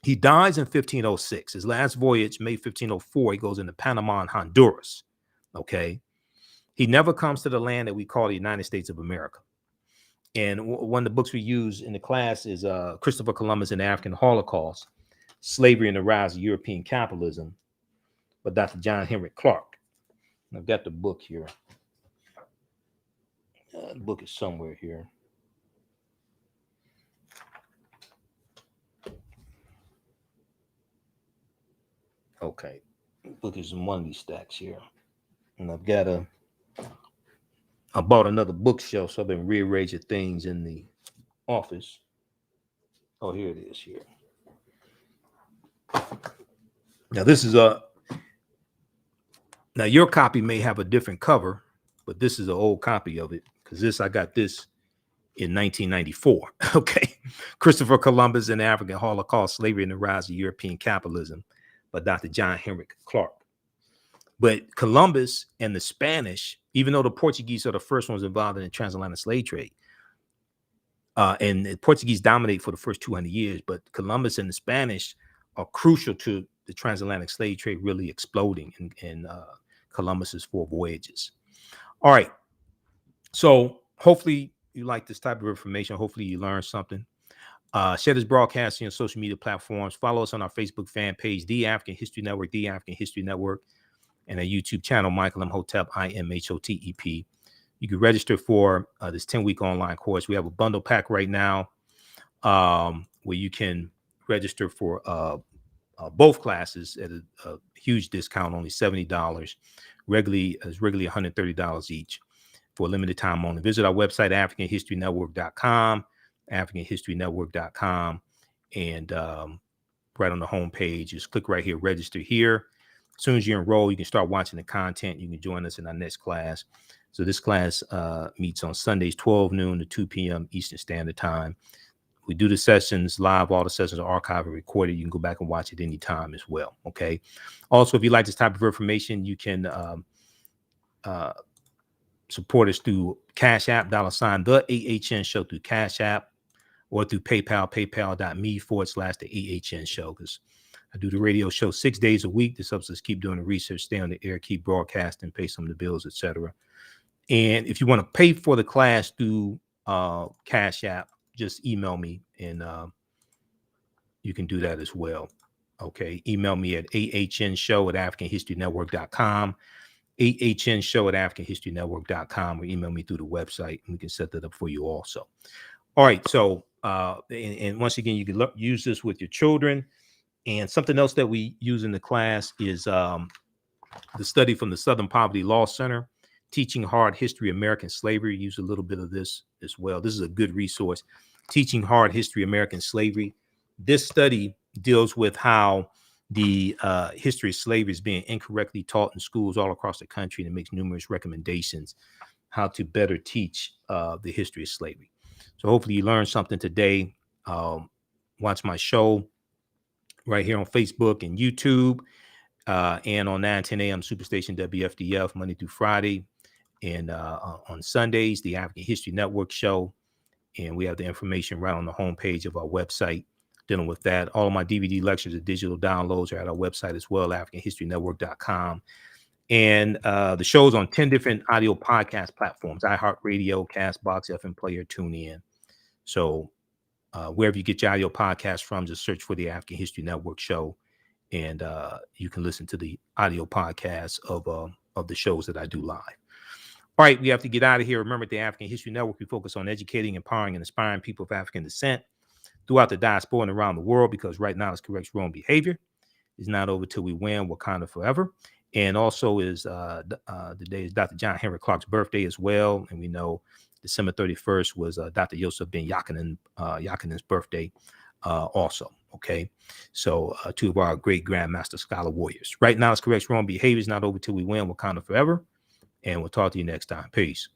He dies in 1506. His last voyage, May 1504, he goes into Panama and Honduras. Okay. He never comes to the land that we call the United States of America. And one of the books we use in the class is Christopher Columbus and the African Holocaust, Slavery and the Rise of European Capitalism, by Dr. John Henry Clark. I've got the book here. The book is somewhere here. Okay, the book is in one of these stacks here. And I bought another bookshelf, so I've been rearranging things in the office. Oh, here it is here. Now this is now your copy may have a different cover, but this is an old copy of it, because I got this in 1994. Okay. Christopher Columbus and the African Holocaust, Slavery and the Rise of European Capitalism, by Dr. John Henry Clark. But Columbus and the Spanish, even though the Portuguese are the first ones involved in the transatlantic slave trade, and the Portuguese dominate for the first 200 years, but Columbus and the Spanish are crucial to the transatlantic slave trade really exploding in Columbus's 4 voyages. All right. So hopefully you like this type of information. Hopefully you learned something. Share this broadcast on social media platforms. Follow us on our Facebook fan page, The African History Network, The African History Network, and our YouTube channel, Michael Imhotep, IMHOTEP. You can register for this 10-week online course. We have a bundle pack right now where you can register for both classes at a huge discount, only $70. Regularly $130 each for a limited time only. Visit our website, AfricanHistoryNetwork.com. AfricanHistoryNetwork.com, and right on the home page, just click right here, register here. As soon as you enroll, you can start watching the content. You can join us in our next class. So this class meets on Sundays, 12 noon to 2 p.m. Eastern Standard Time. We do the sessions live. All the sessions are archived and recorded. You can go back and watch it anytime as well. Okay. Also, if you like this type of information, you can support us through Cash App, $ the AHN Show through Cash App, or through PayPal, paypal.me/the AHN Show, because I do the radio show 6 days a week. This helps us keep doing the research, stay on the air, keep broadcasting, pay some of the bills, etc. And if you want to pay for the class through Cash App, just email me, and you can do that as well. Okay, email me at ahnshow@africanhistorynetwork.com, ahnshow@africanhistorynetwork.com, or email me through the website, and we can set that up for you also. All right, so and once again, you can use this with your children. And something else that we use in the class is the study from the Southern Poverty Law Center, Teaching Hard History American Slavery. Use a little bit of this as well. This is a good resource. Teaching Hard History American Slavery. This study deals with how the history of slavery is being incorrectly taught in schools all across the country, and it makes numerous recommendations how to better teach the history of slavery. So hopefully you learned something today. Watch my show right here on Facebook and YouTube, and on 9:10 a.m. Superstation WFDF Monday through Friday, and on Sundays the African History Network show. And we have the information right on the homepage of our website dealing with that. All of my DVD lectures and digital downloads are at our website as well, AfricanHistoryNetwork.com. And the show's on 10 different audio podcast platforms: iHeartRadio, Castbox, FM Player, TuneIn. So wherever you get your audio podcast from, just search for the African History Network show, and you can listen to the audio podcast of the shows that I do live. All right, we have to get out of here. Remember, the African History Network, we focus on educating, empowering, and inspiring people of African descent throughout the diaspora and around the world, because right now it's correct wrong behavior. It's not over till we win Wakanda forever. And also is the day is Dr. John Henry Clark's birthday as well. And we know December 31st was Dr. Yosef Ben Yakinen's birthday also. Okay. So two of our great grandmaster scholar warriors. Right now it's correct wrong behavior. Is not over till we win Wakanda forever. And we'll talk to you next time. Peace.